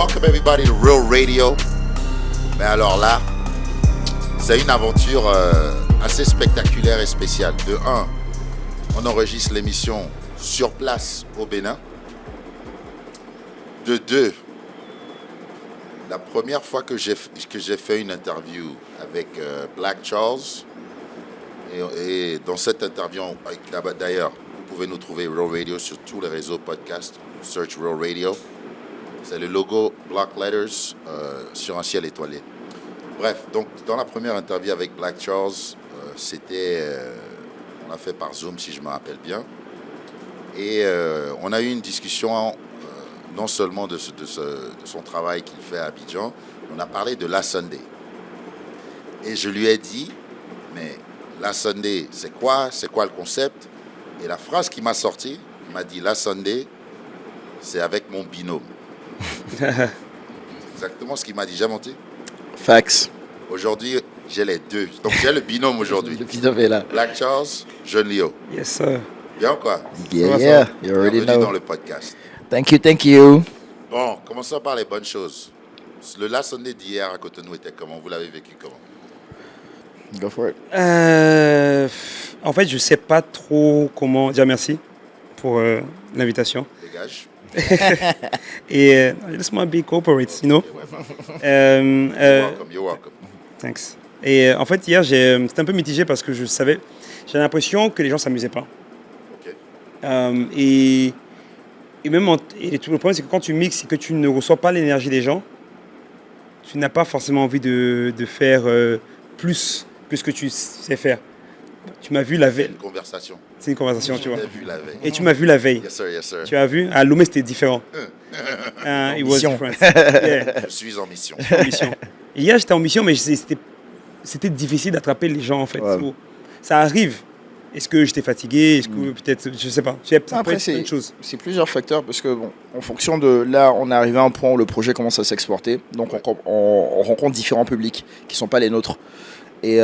Welcome everybody to Real Radio. Mais alors là, c'est une aventure assez spectaculaire et spéciale. De 1, on enregistre l'émission sur place au Bénin. De 2, la première fois que j'ai fait une interview avec Black Charles, et dans cette interview, d'ailleurs, vous pouvez nous trouver Real Radio sur tous les réseaux podcasts, search Real Radio. C'est le logo Block Letters sur un ciel étoilé. Bref, donc dans la première interview avec Black Charles, on l'a fait par Zoom si je me rappelle bien. Et on a eu une discussion non seulement de son travail qu'il fait à Abidjan, on a parlé de La Sunday. Et je lui ai dit, mais La Sunday, c'est quoi le concept? Et la phrase qui m'a sorti, il m'a dit, La Sunday, c'est avec mon binôme. Exactement ce qu'il m'a dit, j'ai menti? Facts. Aujourd'hui, j'ai les deux. Donc j'ai le binôme aujourd'hui. Le binôme est là. Black Charles, Jeune Lio. Yes, sir. Bien ou quoi? Yeah, you already Bienvenue know. dans le podcast. Thank you. Bon, commençons par les bonnes choses. Le Last Sunday d'hier à Cotonou était comment? Vous l'avez vécu comment? Go for it. En fait, je sais pas trop comment dire merci pour l'invitation. Dégage. Et laisse-moi be corporate, you know. You're welcome. Thanks. Et en fait, hier, c'était un peu mitigé parce que j'avais l'impression que les gens s'amusaient pas. Ok. Et même, le problème, c'est que quand tu mixes et que tu ne reçois pas l'énergie des gens, tu n'as pas forcément envie de faire plus que ce que tu sais faire. Tu m'as vu la veille. C'est une conversation. C'est une conversation, tu vois. Vu la veille. Et tu m'as vu la veille. Yes, sir, yes, sir. Tu as vu? À Lomé, c'était différent. It was Mission. different. Yeah. Je suis en mission. En mission. Et hier, j'étais en mission, mais c'était difficile d'attraper les gens, en fait. Ouais. Ça arrive. Est-ce que j'étais fatigué? Est-ce que peut-être, je sais pas. Ça peut Après, être plein de choses. c'est plusieurs facteurs parce que, bon, en fonction de là, on est arrivé à un point où le projet commence à s'exporter. Donc, on rencontre différents publics qui ne sont pas les nôtres. Et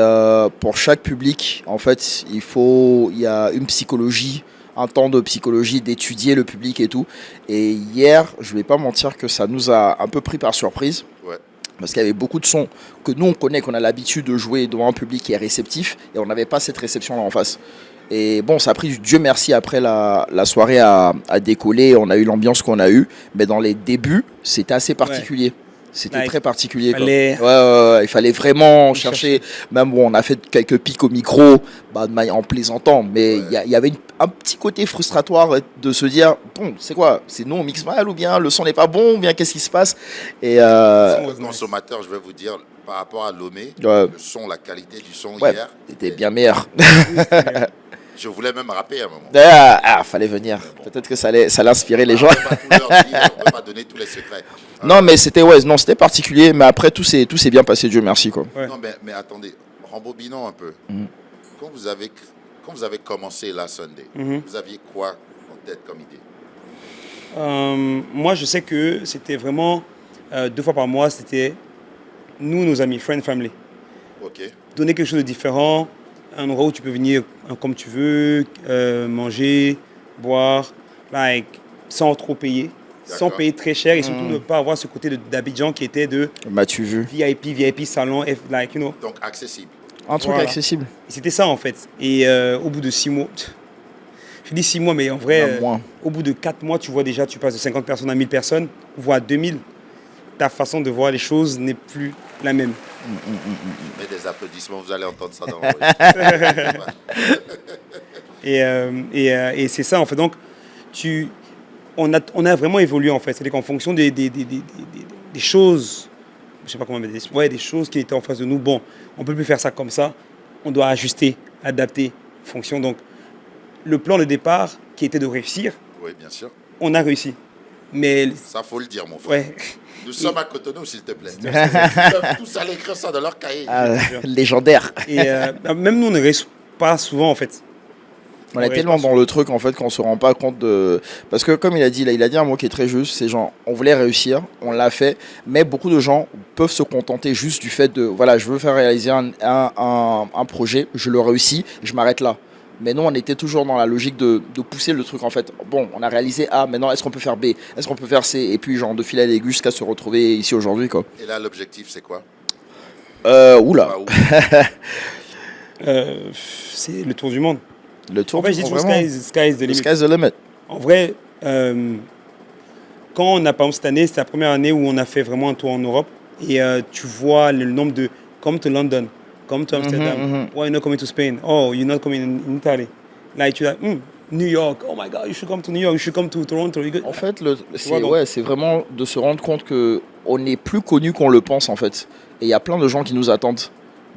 pour chaque public, en fait, il y a une psychologie, un temps de psychologie, d'étudier le public et tout. Et hier, je ne vais pas mentir que ça nous a un peu pris par surprise. Ouais. Parce qu'il y avait beaucoup de sons que nous, on connaît, qu'on a l'habitude de jouer devant un public qui est réceptif. Et on n'avait pas cette réception-là en face. Et bon, ça a pris, Dieu merci, après la soirée à décoller. On a eu l'ambiance qu'on a eue. Mais dans les débuts, c'était assez particulier. C'était très particulier. Il fallait vraiment chercher. Même bon, on a fait quelques pics au micro en plaisantant. Mais il y avait un petit côté frustratoire de se dire, bon, c'est quoi? C'est nous, on mixe mal ou bien le son n'est pas bon ou bien qu'est-ce qui se passe? Et Consommateur, je vais vous dire, par rapport à Lomé, le son, la qualité du son hier était bien meilleur. Je voulais même rapper à un moment. Fallait venir. Peut-être que ça allait inspirer les gens. On ne peut pas donner tous les secrets. Non, mais c'était particulier. Mais après, tout s'est bien passé, Dieu merci. Quoi. Ouais. Non, mais attendez, rembobinons un peu. Quand vous avez commencé La Sunday, vous aviez quoi en tête comme idée? Moi, je sais que c'était vraiment 2 fois par mois, c'était nous, nos amis, friend, family. Ok. Donner quelque chose de différent, un endroit où tu peux venir comme tu veux, manger, boire, sans trop payer, sans payer très cher et surtout ne pas avoir ce côté d'Abidjan qui était de M'as-tu vu? VIP salon, Donc accessible. Un truc accessible. Et c'était ça en fait. Et au bout de 6 mois, je dis 6 mois, mais en vrai, au bout de 4 mois, tu vois déjà, tu passes de 50 personnes à 1000 personnes, voire 2000. Ta façon de voir les choses n'est plus la même. Mais des applaudissements, vous allez entendre ça dans le et c'est ça en fait. Donc, on a vraiment évolué en fait. C'est-à-dire qu'en fonction des choses, je sais pas comment dire, des choses qui étaient en face de nous, bon, on peut plus faire ça comme ça. On doit ajuster, adapter, fonction. Donc, le plan de départ qui était de réussir, oui, bien sûr. On a réussi. Mais ça, faut le dire, mon frère. Ouais. Nous sommes à Cotonou, s'il te plaît. Ils peuvent tous aller écrire ça dans leur cahier. Légendaire. Et même nous, on ne réussit pas souvent, en fait. On est tellement dans le truc, en fait, qu'on ne se rend pas compte de... Parce que, comme il a dit, là, il a dit un mot qui est très juste, c'est genre, on voulait réussir, on l'a fait, mais beaucoup de gens peuvent se contenter juste du fait de, voilà, je veux faire réaliser un projet, je le réussis, je m'arrête là. Mais nous, on était toujours dans la logique de pousser le truc, en fait. Bon, on a réalisé A, maintenant, est-ce qu'on peut faire B? Est-ce qu'on peut faire C? Et puis, genre, de fil à l'aiguille jusqu'à se retrouver ici aujourd'hui, quoi. Et là, l'objectif, c'est quoi? Oula. Bah, où? C'est le tour du monde. Le tour En fait, je dis toujours sky is the The limit. sky's the limit. En vrai, quand on a, par exemple, cette année, c'était la première année où on a fait vraiment un tour en Europe. Et tu vois le nombre de... Come to London, come to Amsterdam. Why are you not coming to Spain? Oh, you're not coming in Italy. Like, you're like, New York. Oh my God, you should come to New York. You should come to Toronto. En fait, donc- c'est vraiment de se rendre compte qu'on est plus connu qu'on le pense, en fait. Et il y a plein de gens qui nous attendent.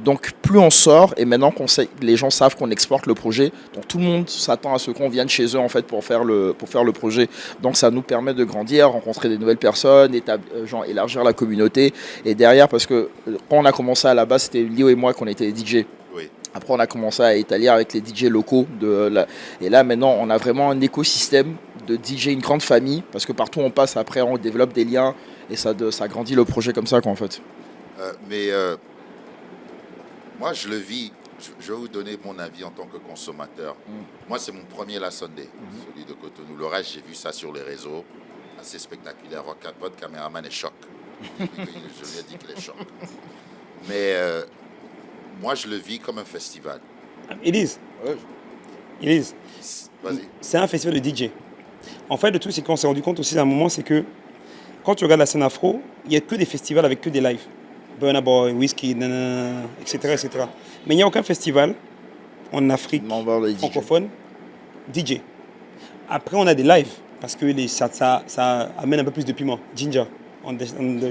Donc, plus on sort, et maintenant qu'on sait, les gens savent qu'on exporte le projet, donc tout le monde s'attend à ce qu'on vienne chez eux, en fait, pour faire le projet. Donc, ça nous permet de grandir, rencontrer des nouvelles personnes, genre, élargir la communauté. Et derrière, parce que quand on a commencé à la base, c'était Lio et moi qu'on était les DJ. Oui. Après, on a commencé à étaler avec les DJ locaux. Et là, maintenant, on a vraiment un écosystème de DJ, une grande famille, parce que partout où on passe, après, on développe des liens, et ça grandit le projet comme ça, quoi, en fait. Moi, je le vis. Je vais vous donner mon avis en tant que consommateur. Moi, c'est mon premier La Sunday, celui de Cotonou. Le reste, j'ai vu ça sur les réseaux. Assez spectaculaire. Votre caméraman est choc. Je lui ai dit qu'il est choc. Mais moi, je le vis comme un festival. It is. Ouais. It is. Vas-y. C'est un festival de DJ. En fait, le truc, c'est qu'on s'est rendu compte aussi à un moment, c'est que quand tu regardes la scène afro, il n'y a que des festivals avec que des lives. Burna Boy, Whisky, etc., etc. Mais il n'y a aucun festival en Afrique Non, on va voir les DJ. francophone DJ. Après, on a des lives parce que ça amène un peu plus de piment. Ginger. You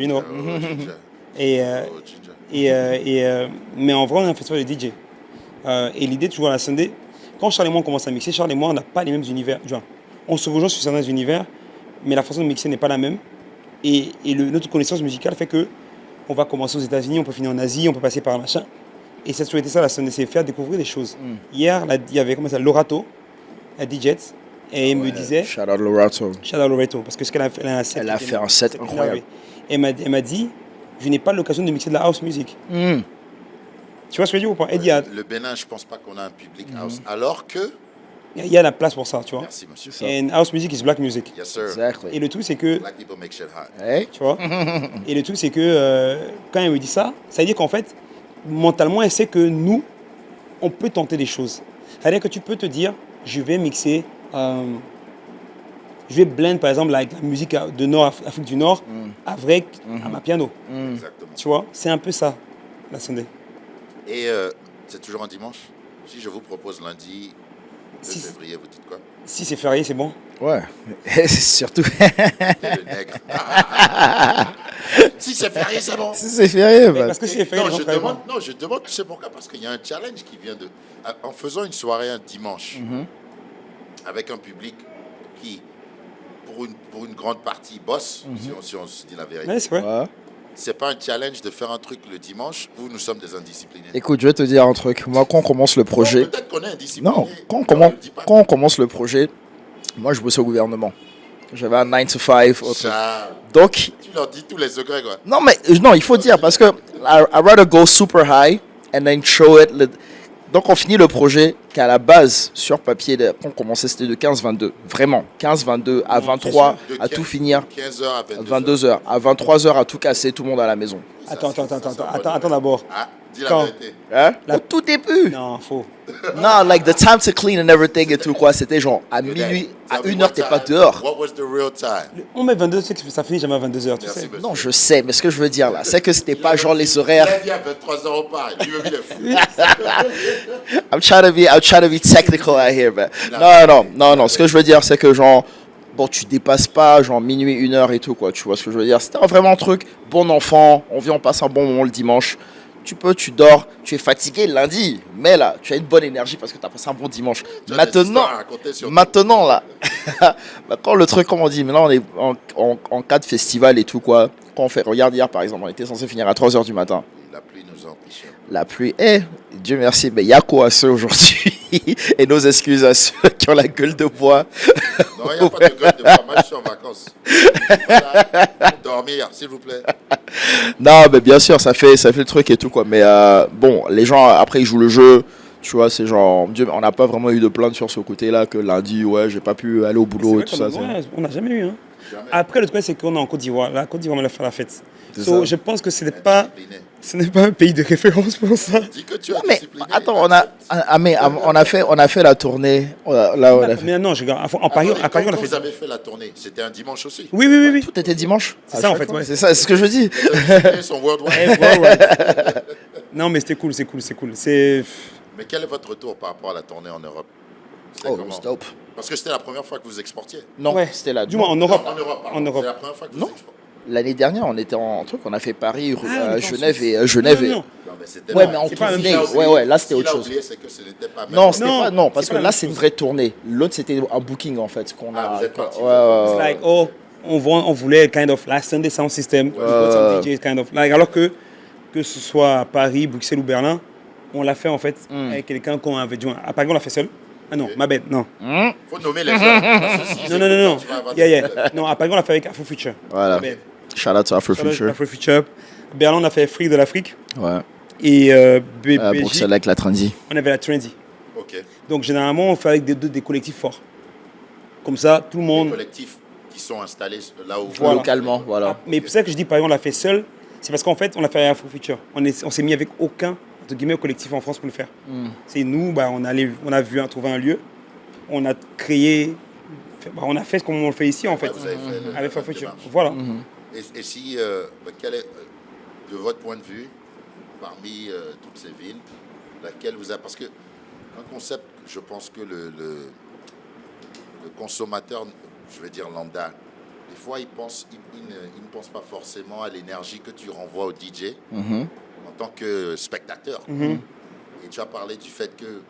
know. Ginger. Et, Oh, Ginger. mais en vrai, on a un festival de DJ. Et l'idée, toujours à la Sunday, quand Charles et moi on commence à mixer, Charles et moi, on n'a pas les mêmes univers. Tu vois, on se rejoint sur certains univers, mais la façon de mixer n'est pas la même. Et notre connaissance musicale fait que on va commencer aux États-Unis, on peut finir en Asie, on peut passer par un machin. Et ça a toujours été ça, la Sunday, c'est faire découvrir des choses. Hier, il y avait Lorato, la DJ, et elle me disait, Shout out Lorato. Shout out Lorato, parce que ce qu'elle a fait, elle a un set. Elle a fait un set incroyable. Et elle m'a dit, je n'ai pas l'occasion de mixer de la house music. Tu vois ce que je veux dire ou pas? Elle dit, Le Bénin, je ne pense pas qu'on a un public house. Alors que... il y a la place pour ça, tu vois. Merci, monsieur. And house music is black music. Yes, sir. Exactly. Et le truc, c'est que, Black people make shit hot. Hey. tu vois, et le truc, c'est que quand elle me dit ça, ça veut dire qu'en fait, mentalement, elle sait que nous, on peut tenter des choses. Ça veut dire que tu peux te dire, je vais mixer, je vais blend, par exemple, la musique de Afrique du Nord avec un piano. Exactement. Tu vois, c'est un peu ça, la Sunday. Et c'est toujours un dimanche. Si je vous propose lundi 2 Si. février, vous dites quoi? Si c'est férié, c'est bon. Ouais. C'est surtout. Et le nègre. Si c'est férié, c'est bon. Si c'est férié, bah. Parce que si c'est férié, Non, les gens je travaillent demande, pas. non, je demande, tu sais pourquoi? Parce qu'il y a un challenge qui vient de... En faisant une soirée un dimanche, avec un public qui, pour une grande partie, bosse, si on se dit la vérité. Ouais, c'est vrai. Ouais. C'est pas un challenge de faire un truc le dimanche où nous sommes des indisciplinés. Écoute, je vais te dire un truc. Moi, quand on commence le projet. Non, peut-être qu'on est indiscipliné. Non, quand pas. on commence le projet, moi, je bossais au gouvernement. J'avais un 9 to 5. Charles, Donc, tu leur dis tous les secrets, quoi. non, mais non, il faut dire parce que I rather go super high and then show it. Donc, on finit le projet qu'à la base, sur papier, quand on commençait, c'était de 15-22. Vraiment, 15-22 à 23, De à 15 tout finir. 15h à 22h. 22h. À 23h, à tout casser, tout le monde à la maison. Attends d'abord. Ah, dis la Quand vérité. Hein? Au tout début. Non, faux. Non, like the time to clean and everything et tout, quoi. C'était genre à minuit, à Tell me 1h, what t'es pas time. dehors. What was the real time? On met 22, tu sais que ça finit jamais à 22h, tu Merci, sais. monsieur. Non, je sais, mais ce que je veux dire là, c'est que c'était Il pas avait genre dit- les horaires. Il a dit à 23h au parc. Lui-même, il est fou. I'm trying to be technical out here, man. Non. Ce que je veux dire, c'est que genre, bon, tu dépasses pas genre minuit, 1h et tout, quoi. Tu vois ce que je veux dire? C'était vraiment un truc, bon enfant, on vient, on passe un bon moment le dimanche. Tu dors, tu es fatigué lundi, mais là, tu as une bonne énergie parce que tu as passé un bon dimanche. Tu as des histoires à raconter sur- Maintenant là, bah, quand le truc, comme on dit, maintenant on est en cas de festival et tout, quoi. Quand on fait, regarde hier par exemple, on était censé finir à 3h du matin. La pluie nous empêche. La pluie, Dieu merci, mais il y a quoi à ceux aujourd'hui? Et nos excuses à ceux qui ont la gueule de bois. Non, il n'y a pas de gueule de bois. Moi, je suis en vacances. Voilà. Dormir, s'il vous plaît. Non, mais bien sûr, ça fait le truc et tout, quoi. Mais bon, les gens, après, ils jouent le jeu. Tu vois, c'est genre, Dieu, on n'a pas vraiment eu de plainte sur ce côté-là que lundi, ouais, j'ai pas pu aller au C'est boulot vrai et tout qu'on ça. a- ouais, on n'a jamais eu. Hein. Jamais. Après, le truc, c'est qu'on est en Côte d'Ivoire. La Côte d'Ivoire, on va faire la fête. C'est So, ça. je pense que Indiscipliné. ce n'est pas un pays de référence pour ça. Dis que tu es Non, mais discipliné. attends, on a fait la tournée. Là, on a fait. Mais non, en Paris, Attendez, à Paris, on a quand fait. vous avez fait la tournée, c'était un dimanche aussi. Oui, oui, oui, oui. Tout était dimanche. C'est À ça, en chaque fait, fois. ouais. C'est ça, c'est ce que je dis. Ils sont worldwide. Eh, ouais, ouais. Non, mais c'était cool, c'est cool, c'est cool. C'est. Mais quel est votre retour par rapport à la tournée en Europe? C'était Oh, comment? c'est dope. Parce que c'était la première fois que vous exportiez. Non, Ouais. c'était là. Du moins en Europe. En Europe, pardon. En Europe. C'est la première fois que vous Non. exportez. L'année dernière, on était en truc, on a fait Paris, Ah, on était en Genève Suisse. et Genève. Non, non, non. Non, mais c'était Ouais, pas- mais en c'est pas la même tournée. chose. Ouais, là c'était S'il autre a chose. oublié, c'est que ce n'était pas même. Non, c'était Non, pas. Non, c'est parce pas que la là même c'est une chose. vraie tournée. L'autre c'était un booking en fait qu'on Ah, a. vous êtes partis. Ouais. It's like, oh, on voulait kind of la Sunday Sound System, we got some DJs kind of like, alors que ce soit à Paris, Bruxelles ou Berlin, on l'a fait en fait avec quelqu'un qu'on avait joint. À Paris, on l'a fait seul. Ah non, ma bête, non. Faut nommer les gens. Parce que s'ils Non, non, non, non. écoutent, tu vas avoir Yeah, des yeah. problèmes. Non, à Paris, on l'a fait avec Afro Future. Voilà. Ma bête. Shout out to Afro Shout out Future. Afro Future. Berlin, on a fait Fric de l'Afrique. Ouais. Et Belgique, Bruxelles avec la Trendy. on avait la Trendy. Ok. Donc généralement, on fait avec des collectifs forts. Comme ça, tout le Les monde. collectifs qui sont installés là où Voilà. Localement, voilà. Mais pour ça que je dis, par exemple, on l'a fait seul, c'est parce qu'en fait, on l'a fait avec Afro Future. On s'est mis avec aucun, entre guillemets, collectif en France pour le faire. C'est nous, bah, on a vu, trouvé un lieu, on a créé, on a fait ce qu'on le fait ici, en fait, vous avez fait avec Afro la Future. démarche. Voilà. Et si, quel est, de votre point de vue, parmi toutes ces villes, laquelle vous a... Parce que un concept, je pense que le consommateur, je vais dire lambda, des fois, il ne pense pas forcément à l'énergie que tu renvoies au DJ en tant que spectateur. Et tu as parlé du fait que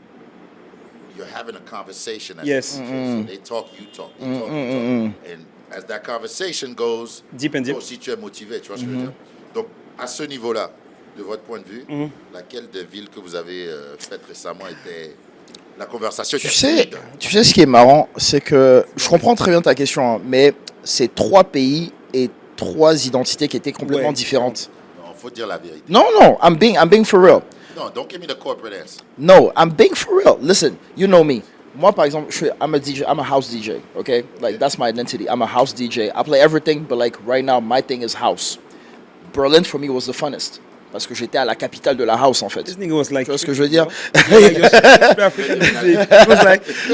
you're having a conversation as Yes. a DJ. So they talk, you talk, they talk, you talk. And as that conversation goes, Deep and deep. toi aussi tu es motivé, tu vois ce que je veux dire. Donc, à ce niveau-là, de votre point de vue, laquelle des villes que vous avez faites récemment était... La conversation était fluide. Tu sais ce qui est marrant, c'est que je comprends très bien ta question, hein, mais c'est 3 pays et 3 identités qui étaient complètement Ouais. différentes. Non, faut dire la vérité. Non, non, I'm being for real. Non, don't give me the corporate answer. No, I'm being for real. Listen, you know me. Moi, par exemple, I'm a DJ. I'm a house DJ. Okay, like that's my identity. I'm a house DJ. I play everything, but like right now, my thing is house. Berlin for me was the funnest parce que j'étais à la capitale de la house en fait. This nigga was like, Tu vois ce que je veux dire?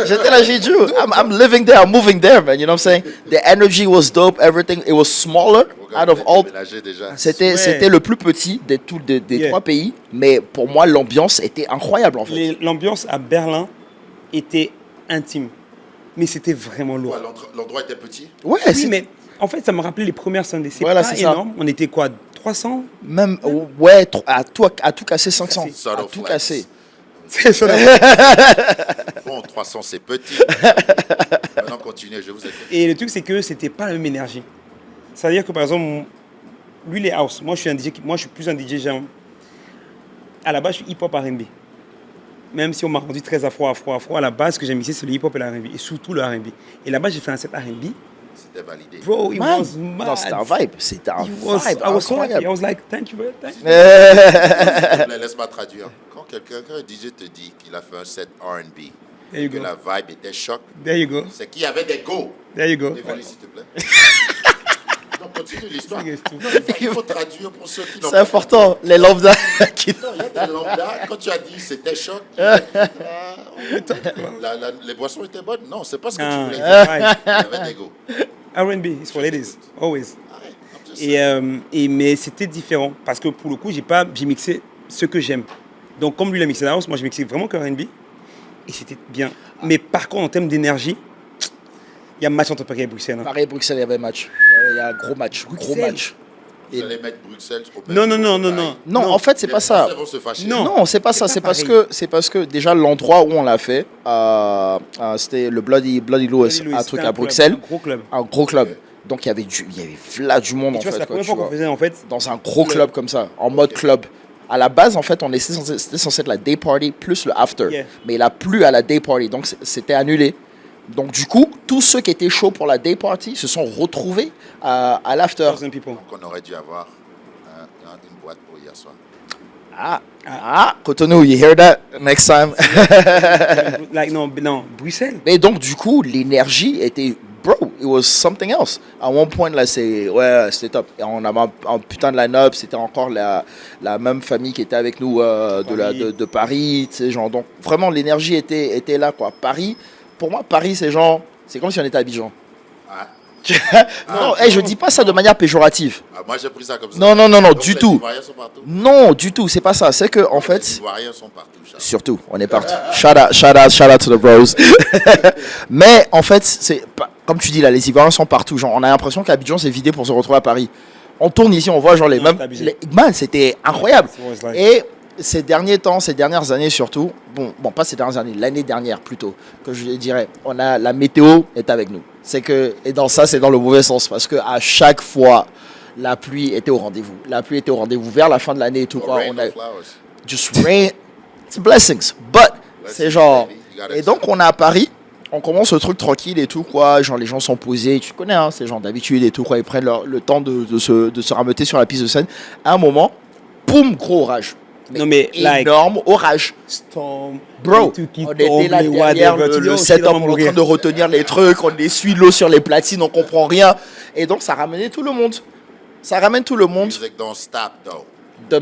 J'étais là, j'ai dit, I'm living there, I'm moving there, man. You know what I'm saying? The energy was dope, everything. It was smaller out of all. Déménagé déjà. C'était le plus petit des Yeah. 3 pays, mais pour moi, l'ambiance était incroyable en fait. L'ambiance à Berlin était intime. Mais c'était vraiment lourd. Ouais, l'endroit était petit. Ouais, Oui, c'est mais en fait, ça me rappelait les premières Sundays. C'est Voilà, pas c'est ça. énorme. On était quoi, 300? même, ouais, à tout casser 500. Subtle À tout flex. casser. C'est ça. Bon, 300 c'est petit. Maintenant, continuez, je vous écoute. Et le truc, c'est que c'était pas la même énergie. C'est-à-dire que par exemple, lui, il est house. Moi, je suis un DJ. Moi, je suis plus un DJ. À la base, je suis hip-hop R&B. Même si on m'a rendu très afro, à la base, ce que j'ai mixé, c'est le hip-hop et le R&B. Et surtout le R&B. Et là-bas, j'ai fait un set R&B. C'était validé. Bro, it Man, was mad. non, c'était un vibe. C'était un It was, vibe I was so happy. I incroyable. was like, thank you, thank you. S'il te plaît, laisse-moi traduire. Quand quelqu'un, un DJ te dit qu'il a fait un set R&B, There you que go. la vibe était choc, There you go. c'est qu'il y avait des go. There you go. Dévoilez, s'il te plaît. Donc, continue l'histoire. This nigga is Non, too- il faut traduire pour ceux qui n'ont C'est important, les lambda qui... Non, il y a des lambda. Quand tu as dit c'était choc, les boissons étaient bonnes. Non, c'est pas ce que tu Ah, voulais dire. right. Il y avait des go. R&B, it's for ladies, always. Ah ouais, I'm just saying. Mais c'était différent parce que pour le coup, j'ai mixé ce que j'aime. Donc comme lui il a mixé la house, moi j'ai mixé vraiment que R&B et c'était bien. Mais par contre en termes d'énergie, il y a un match entre Paris et Bruxelles. Hein. Paris et Bruxelles, il y avait match. Il y a un gros match. Gros Bruxelles. match. Vous allez mettre Bruxelles au même Non, non, niveau non, que non, Paris. non. Non, en fait, c'est Les pas ça. Français vont se fâcher. Non. Non, c'est pas ça. c'est C'est pas parce que déjà l'endroit où on l'a fait, c'était le Bloody Louis, Louis, un truc c'était à un Bruxelles, club, un gros club. un gros club. Donc il y avait là du monde Et en tu vois, c'est fait. la quoi, première tu fois qu'on vois. faisait en fait. Dans un gros club comme ça, en mode club. À la base, en fait, c'était censé être la day party plus le after. Yeah. Mais il a plu à la day party, donc c'était annulé. Donc du coup, tous ceux qui étaient chauds pour la day party se sont retrouvés à l'after. 1,000 people. Donc on aurait dû avoir une boîte pour hier soir. Cotonou, you hear that next time? Like, non, Bruxelles. Mais donc, du coup, l'énergie était. Bro, it was something else. À one point, là, c'était top. Et on avait un putain de line-up. C'était encore la même famille qui était avec nous de Paris. Tu sais, genre, donc, vraiment, l'énergie était là, quoi. Paris, pour moi, Paris, c'est comme si on était à Abidjan. Non, je dis pas ça de manière péjorative. Moi, j'ai pris ça comme ça. Non, Donc, du les tout. Ivoiriens sont partout. Non, du tout, c'est pas ça. C'est que, en Les fait. Ivoiriens sont partout. Charles. Surtout, on est partout. Shout out to the bros. Mais en fait, comme tu dis là, les Ivoiriens sont partout. Genre, on a l'impression qu'Abidjan s'est vidé pour se retrouver à Paris. On tourne ici, on voit genre les mêmes. Man, c'était incroyable. Et ces derniers temps, ces dernières années surtout, bon, pas ces dernières années, l'année dernière plutôt, que je dirais, la météo est avec nous. Et dans ça, c'est dans le mauvais sens parce que à chaque fois, la pluie était au rendez-vous. La pluie était au rendez-vous vers la fin de l'année et tout. Quoi. On a just rain. It's blessings. But c'est genre. Et donc, on est à Paris. On commence le truc tranquille et tout, quoi. Genre, les gens sont posés. Tu connais, hein, c'est genre d'habitude et tout, quoi. Ils prennent le temps de se rameuter sur la piste de scène. À un moment, boum, gros orage. Mais énorme orage. Storm. Bro, on était là derrière le setup, on est en train de retenir les trucs, on essuie l'eau sur les platines, on comprend rien. Et donc, ça ramenait tout le monde. Ça ramène tout le monde. Music don't stop, though. The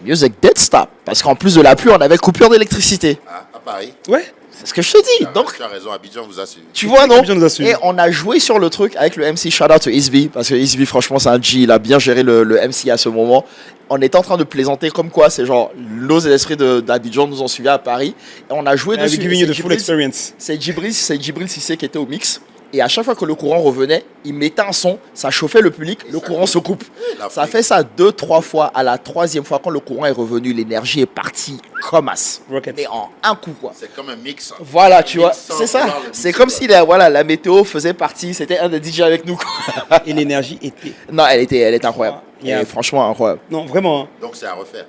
music did stop. Parce qu'en plus de la pluie, on avait coupure d'électricité. À Paris. Ouais. C'est ce que je te dis. Donc, tu as raison, Abidjan vous a suivi. Tu vois, non? Abidjan nous a suivi. Et on a joué sur le truc avec le MC. Shout out to Isby. Parce que Isby, franchement, c'est un G. Il a bien géré le MC à ce moment. On était en train de plaisanter comme quoi, c'est genre, nos esprits d'Abidjan nous ont suivis à Paris. Et on a joué dessus. Giving you the full experience. C'est Djibril Cissé qui était au mix. Et à chaque fois que le courant revenait, il mettait un son, ça chauffait le public, le courant se coupe. Ça a fait ça 2-3 fois. À la 3e fois, quand le courant est revenu, l'énergie est partie comme as. Mais en un coup, quoi. C'est comme un mix. Voilà, tu vois, c'est ça. C'est comme si la météo faisait partie, c'était un des DJ avec nous, quoi. Et l'énergie était. Non, elle était incroyable. Yeah. Et franchement, incroyable. Non, vraiment. Donc c'est à refaire.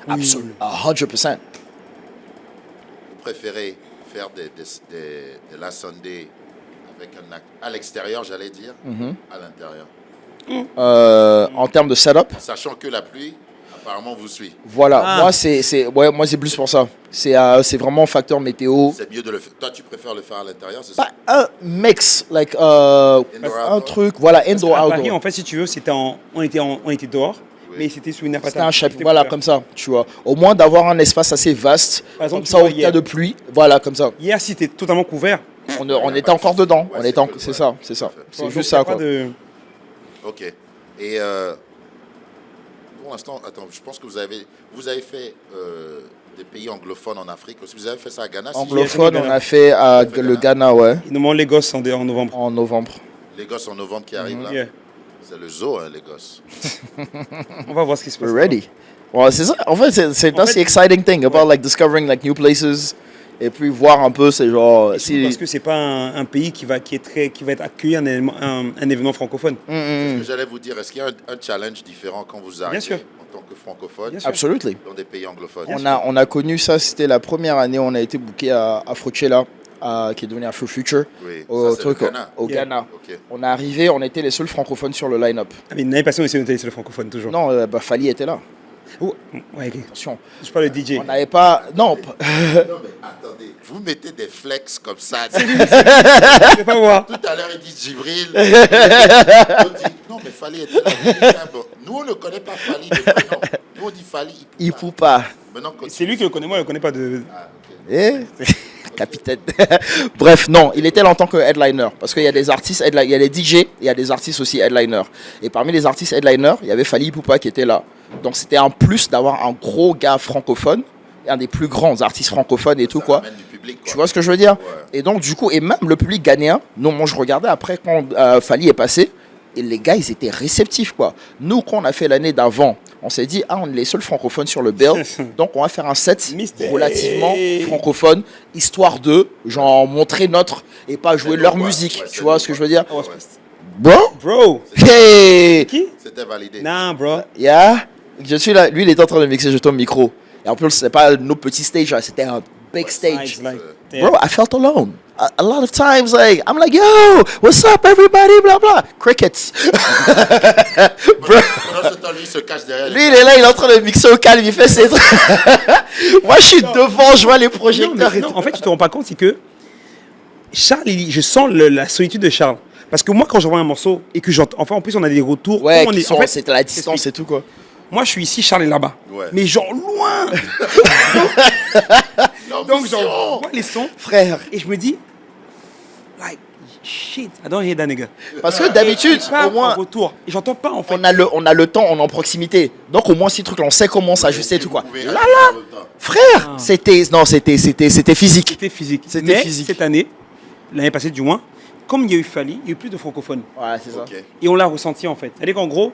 Absolument. 100%. Vous préférez faire de la Sunday avec un acte à l'extérieur, j'allais dire, à l'intérieur. En termes de setup. Sachant que la pluie, apparemment, vous suit. Voilà, moi c'est plus pour ça. C'est vraiment facteur météo. C'est mieux de le faire. Toi, tu préfères le faire à l'intérieur, c'est ça? Un mix, like un truc, voilà, indoor, à outdoor. Paris, en fait, si tu veux, on était dehors, mais c'était sous une aire. C'était un chapitre, voilà, comme ça, tu vois. Au moins d'avoir un espace assez vaste, par exemple, comme ça, au cas de pluie, voilà, comme ça. Hier, si t'es totalement couvert. On était encore dedans. Ouais, c'est ça. C'est juste ça, quoi. Ok. Et pour l'instant, attends, je pense que vous avez fait des pays anglophones en Afrique aussi. Vous avez fait ça à Ghana? Anglophone, on a fait le Ghana, ouais. Il nous manque les gosses en novembre. En novembre. Les gosses en novembre qui arrivent là. Yeah. C'est le zoo, hein, les gosses. On va voir ce qui se passe. We're ready. Ouais, c'est ça. En fait, c'est the exciting thing about like discovering like new places. Et puis voir un peu, c'est genre. Parce que c'est pas un pays qui va être accueilli un événement francophone. Ce que j'allais vous dire, est-ce qu'il y a un challenge différent quand vous arrivez en tant que francophone Absolutely. dans des pays anglophones? On a connu ça, c'était la première année où on a été booké à Afrochella, qui est devenu Afro Future, Oui, au ça, c'est au Ghana. Ok. On est arrivé, on était les seuls francophones sur le line-up. Ah, mais l'année passée, on essayait de le francophone toujours. Non, Fali était là. Oh, ouais, ok. Attention. Je parle de DJ. On n'avait pas. Non. Non, mais attendez, vous mettez des flex comme ça. Je vais pas voir. Tout à l'heure, il dit Djibril. L'autre dit, non, mais Fali était là. Nous, on ne connaît pas Fali de prénom. Nous, on dit Fali. Il faut pas. Maintenant, C'est lui qui le connaît, moi, je le connais pas de. Ah, ok. Eh capitaine. Bref, non, il était là en tant que headliner. Parce qu'il y a des artistes, il y a des DJ, et il y a des artistes aussi headliners. Et parmi les artistes headliners, il y avait Fally Ipupa qui était là. Donc c'était un plus d'avoir un gros gars francophone, un des plus grands artistes francophones et tout, Ça quoi. ramène du public, quoi. Tu vois ce que je veux dire? Ouais. Et donc, du coup, et même le public ghanéen, moi je regardais après quand Fally est passé, et les gars, ils étaient réceptifs, quoi. Nous, quand on a fait l'année d'avant, on s'est dit, on est les seuls francophones sur le bill, donc on va faire un set relativement francophone, histoire de, genre, montrer notre, et pas jouer leur musique, Ouais, tu vois ce que je veux dire? Ouais. Bro? Bro! Hey! Qui? C'était validé. Non, bro. Yeah? Je suis là, lui, il était en train de mixer, je tombe micro. Et en plus, c'est pas nos petits stages, là, c'était un big stage. Bro, I felt alone. A lot of times, like, I'm like, yo, what's up, everybody, blah, blah. Crickets. Pendant ce temps, Non, lui, il se cache derrière. Lui, il est là, il est en train de mixer au calme, il fait ses trucs. Moi, je suis devant, je vois les Non, projecteurs. mais non, en fait, tu te rends pas compte, c'est que Charles, je sens la solitude de Charles. Parce que moi, quand j'envoie un morceau et que j'entends, enfin, en plus, on a des retours. Ouais, comme on est, sont, en fait, c'est à la distance et tout, quoi. moi, je suis ici, Charles est là-bas. Ouais. Mais genre loin. Donc, L'ambition. genre, je vois les sons Frère. et je me dis, like, shit, I don't hear that nigga. Parce que d'habitude, Pas au moins, en retour. Et j'entends pas, en fait. on a le temps, on est en proximité. Donc, au moins, ces trucs-là, on sait comment s'ajuster et tout, quoi. Vous pouvez Là, ajouter là, en même temps. frère, Ah. c'était physique. C'était physique. C'était Mais physique. cette année, l'année passée du moins, comme il y a eu Fali, il y a eu plus de francophones. Ouais, c'est ça. Ok. Et on l'a ressenti en fait. C'est-à-dire qu'en gros,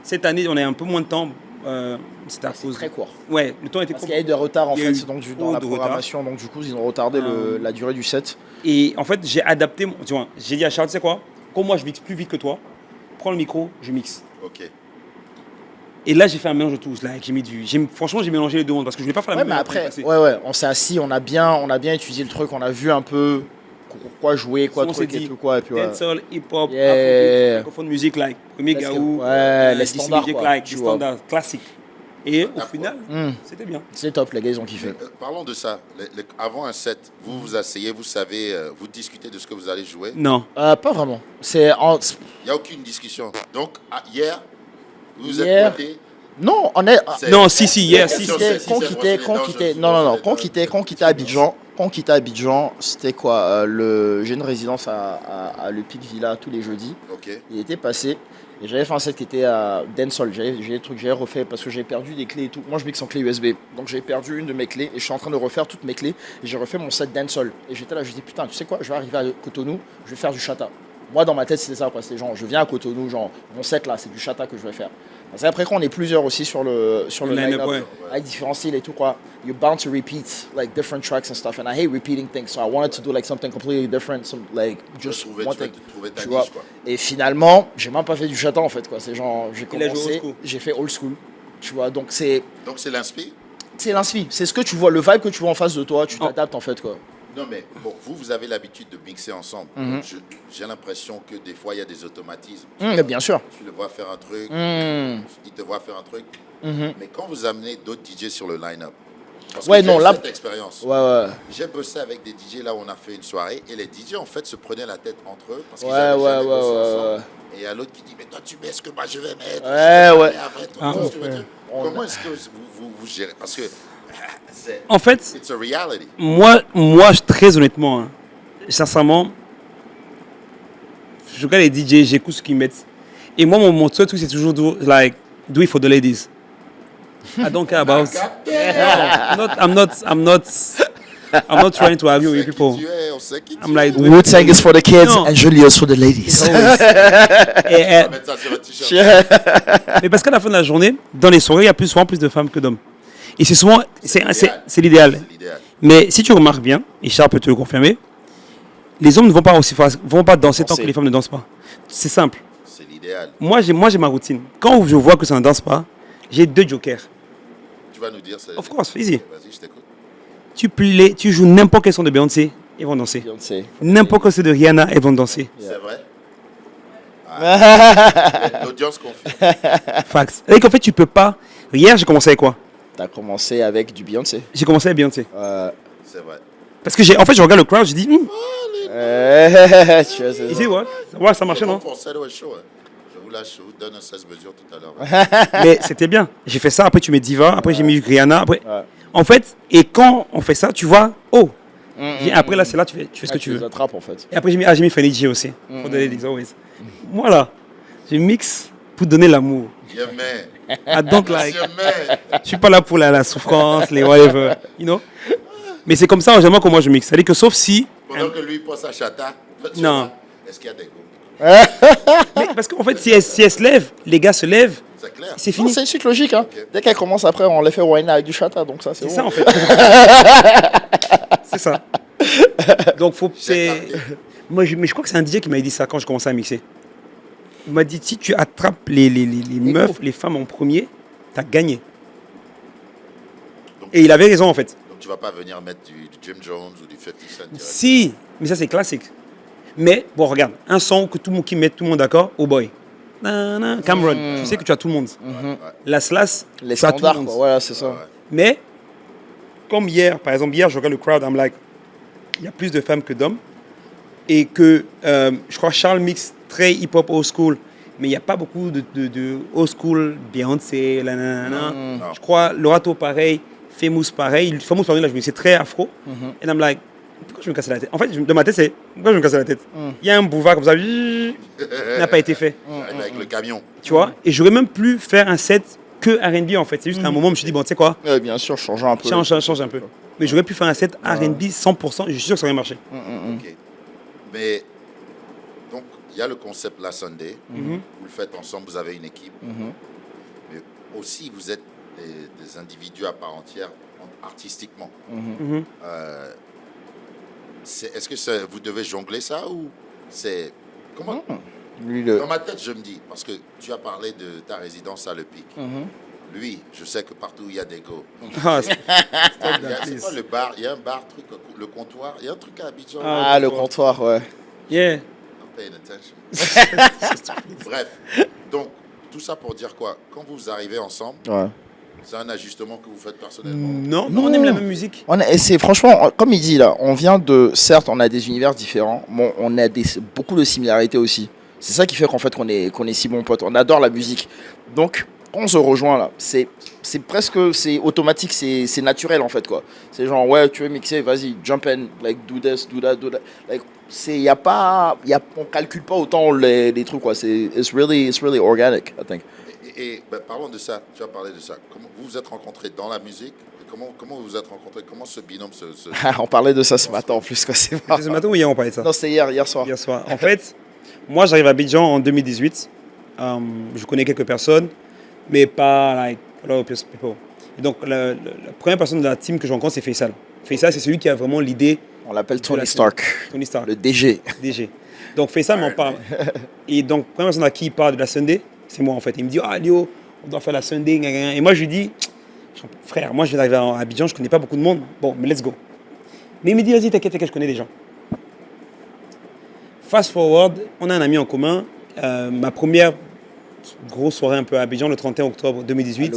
cette année, on a un peu moins de temps. C'était à C'est cause. très court. Ouais, le temps était Parce qu'il y a eu de retard en Il y a fait eu donc, dans trop la de retard. programmation, donc du coup ils ont retardé la durée du set. Et en fait, j'ai adapté. Tu vois, j'ai dit à Charles, tu sais quoi? Comme moi, je mixe plus vite que toi, prends le micro, je mixe. Ok. Et là, j'ai fait un mélange de tous. Là, franchement, j'ai mélangé les deux mondes parce que je voulais pas faire la Ouais, même mais chose après, l'année passée. on s'est assis, on a bien étudié le truc, on a vu un peu quoi jouer, quoi On s'est truc et dit, tout quoi, et puis ouais. dancehall, hip-hop, Yeah. afrobeat, francophone music, like, premier Parce que- gaou, ouais, les DC standards, music, quoi, like, tu les vois. standards classiques. Et au D'accord. final, Hmm, c'était bien. c'est top, les gars, ils ont kiffé. Parlons de ça. Avant un set, vous vous asseyez, vous savez, vous discutez de ce que vous allez jouer. Non. Pas vraiment. C'est en... Il n'y a aucune discussion. Donc, hier, vous vous Hier, êtes pointé. non, on est C'est- Non, si, hier, c'est- si, c'est- si. c'est- qu'on c'est- quittait, c'est- qu'on c'est- quittait, c'est- non, non, non, c'est- qu'on quittait Abidjan, c'était quoi j'ai une résidence à Le Pic Villa tous les jeudis. Ok. Il était passé et j'avais fait un set qui était à Dancehall. J'ai des trucs, j'avais refait parce que j'ai perdu des clés et tout. Moi, je mixe en clé USB, donc j'ai perdu une de mes clés et je suis en train de refaire toutes mes clés. Et j'ai refait mon set Dancehall. Et j'étais là, je dis putain, tu sais quoi, je vais arriver à Cotonou, je vais faire du chata. Moi, dans ma tête, c'était ça, quoi. C'était genre, je viens à Cotonou, genre, mon set là, c'est du chata que je vais faire. Parce qu'après, quand on est plusieurs aussi sur le Le line-up, line-up, ouais. avec différents styles et tout, quoi, you're bound to repeat, like, different tracks and stuff. And I hate repeating things, so I wanted to do, like, something completely different, like, just trouver- one tu vas thing. te trouver ta Tu vois. niche, quoi. Et finalement, j'ai même pas fait du chata, en fait, quoi. C'est genre, j'ai Il a joué commencé, old school. j'ai fait old school. Tu vois, donc c'est l'inspi. l'inspi. C'est ce que tu vois, le vibe que tu vois en face de toi, tu Oh. t'adaptes, en fait, quoi. Non, mais bon, vous avez l'habitude de mixer ensemble. Mhm. Donc, j'ai l'impression que des fois, il y a des automatismes. Bien sûr. Tu le vois faire un truc, Mm. il te voit faire un truc. Mhm. Mais quand vous amenez d'autres DJ sur le line-up, parce Ouais, que non, j'ai là- cette expérience. Ouais, ouais. J'ai bossé avec des DJ là où on a fait une soirée et les DJ en fait se prenaient la tête entre eux parce qu'ils Ouais, avaient ouais, jamais ouais, bossé ouais, ensemble. ouais. Et il y a l'autre qui dit mais toi tu mets ce que moi je vais mettre. Ouais, ouais. Et après, toi, Ah, tu vois ce que je veux ouais. dire. Comment est-ce que vous gérez? Parce que c'est En fait, it's a reality. moi, très honnêtement, hein, sincèrement, je regarde les DJ, j'écoute ce qu'ils mettent. Et moi, mon truc, c'est toujours like, do it for the ladies. I don't care about. I'm not trying to argue with people. Tu es, on sait qui tu I'm like, es. Wu-Tang is for the kids Non. and Julius for the ladies. Et, On va mettre ça sur un t-shirt. mais parce qu'à la fin de la journée, dans les soirées, il y a souvent plus de femmes que d'hommes. Et c'est souvent, c'est l'idéal. C'est l'idéal. Mais si tu remarques bien, et Charles peut te le confirmer, les hommes ne vont pas vont pas danser tant que les femmes ne dansent pas. C'est simple. C'est l'idéal. Moi, j'ai ma routine. Quand je vois que ça ne danse pas, j'ai 2 jokers. Tu vas nous dire ça. Of course, easy. Vas-y, je t'écoute. Tu joues n'importe quel son de Beyoncé, ils vont danser. Beyoncé. N'importe quel son de Rihanna, ils vont danser. C'est vrai. Ah. L'audience confie. Facts. Et qu'en fait, tu peux pas. Hier, j'ai commencé avec quoi? T'as commencé avec du Beyoncé. J'ai commencé avec Beyoncé. C'est vrai. Parce que en fait, je regarde le crowd, je dis, Tu vois, c'est you ça. see what? Ouais, ça marchait, C'est bon non? pour ça, ouais, chaud, hein. Je vous donne un 16 mesures tout à l'heure. Ouais. Mais c'était bien. J'ai fait ça, après tu mets Diva, après j'ai mis Rihanna. Après... Ouais. En fait, et quand on fait ça, tu vois, oh, après là, c'est là, tu fais ce que tu les veux. attrapes en fait. Et après, j'ai mis Fanny J aussi. For the ladies, always. Moi là, je mixe pour donner l'amour. Yeah, man. I don't like. Yeah, man. Je suis pas là pour la souffrance, les whatever, you know. Mais c'est comme ça, généralement, que moi je mixe. C'est-à-dire que sauf si. Pendant que lui il pense à Chata, toi, tu Non. vois, est-ce qu'il y a des goûts? Mais parce qu'en fait, si elle se lève, les gars se lèvent, C'est clair. c'est Non, fini. c'est une suite logique. Hein. Ok. Dès qu'elle commence après, on les fait wine avec du chata, donc ça c'est C'est bon. ça en fait. C'est ça. Donc J'ai capté. mais je crois que c'est un DJ qui m'a dit ça quand je commençais à mixer. Il m'a dit si tu attrapes les meufs, les femmes en premier, t'as gagné. Donc, Et il avait raison en fait. donc tu vas pas venir mettre du Jim Jones ou du 50 Cent direct. Si, mais ça c'est classique. Mais bon regarde, un son que tout le monde qui met tout le monde d'accord, oh boy. Cameron, tu sais que tu as tout le monde. La Slash, Les tu as tout le standards, monde. quoi. Voilà, c'est ça. Ouais. Mais, comme hier, par exemple, hier, je regarde le crowd, I'm like, il y a plus de femmes que d'hommes. Et que, je crois, Charles mixe très hip-hop old school, mais il n'y a pas beaucoup de old school, Beyoncé, Non. Je crois, Lorato, pareil, Famous, pareil. Famous, par exemple, là, je me dis, c'est très afro. Et I'm like, pourquoi je me casse la tête? En fait, dans ma tête, c'est, pourquoi je me casse la tête? Il y a un boulevard comme ça, il n'a pas été fait. Avec le camion. Tu vois? Et j'aurais même plus faire un set que R&B, en fait. C'est juste qu'à un moment, je me suis dit, bon, tu sais quoi? Ouais, bien sûr, changer un peu. Change un peu. Mais j'aurais pu faire un set R&B 100%, je suis sûr que ça aurait marché. Ok. Mais, donc, il y a le concept La Sunday. Vous le faites ensemble, vous avez une équipe. Mais aussi, vous êtes des individus à part entière artistiquement. Est-ce que vous devez jongler ça ou c'est... Comment... Lui, Dans ma tête, je me dis, parce que tu as parlé de ta résidence à Le Pic. Lui, je sais que partout où il y a des go. Ah, C'est quoi le bar? Il y a un bar, truc, le comptoir. Il y a un truc à Abidjan. Ah, le comptoir, ouais. yeah. I'm paying attention. Bref, donc, tout ça pour dire quoi? Quand vous arrivez ensemble, Ouais. c'est un ajustement que vous faites personnellement. Non, mais on aime la même musique. Et c'est franchement, comme il dit là, on vient de, certes, on a des univers différents, mais on a beaucoup de similarités aussi. C'est ça qui fait qu'en fait qu'on est si bons potes. On adore la musique. Donc, quand on se rejoint là, c'est presque, c'est automatique, c'est naturel en fait quoi. C'est genre ouais, tu veux mixer, vas-y, jump in, like do this, do that, do that. Like, on calcule pas autant les trucs quoi. It's really organic, I think. Et ben, parlons de ça, tu as parlé de ça. Comment vous vous êtes rencontrés dans la musique? Et comment vous vous êtes rencontrés? Comment ce binôme se... On parlait de ça ce matin en plus quoi. C'est C'est ce matin ou hier on parlait de ça? Non, c'était hier soir. Hier soir. En fait, moi j'arrive à Abidjan en 2018. Je connais quelques personnes, mais pas like a lot of people. Et donc la première personne de la team que je rencontre c'est Faisal. Faisal c'est celui qui a vraiment l'idée. On l'appelle Tony la- Stark, Tony Stark, le DG. DG. Donc Faisal m'en parle. Et donc la première personne à qui il parle de la Sunday, c'est moi en fait. Il me dit ah Léo, on doit faire la Sunday. Gna, gna, gna. Et moi je lui dis frère, moi je viens d'arriver à Abidjan, je connais pas beaucoup de monde. Bon, mais let's go. Mais il me dit vas-y t'inquiète, je connais des gens. Fast forward, on a un ami en commun. Ma première grosse soirée un peu à Abidjan, le 31 octobre 2018.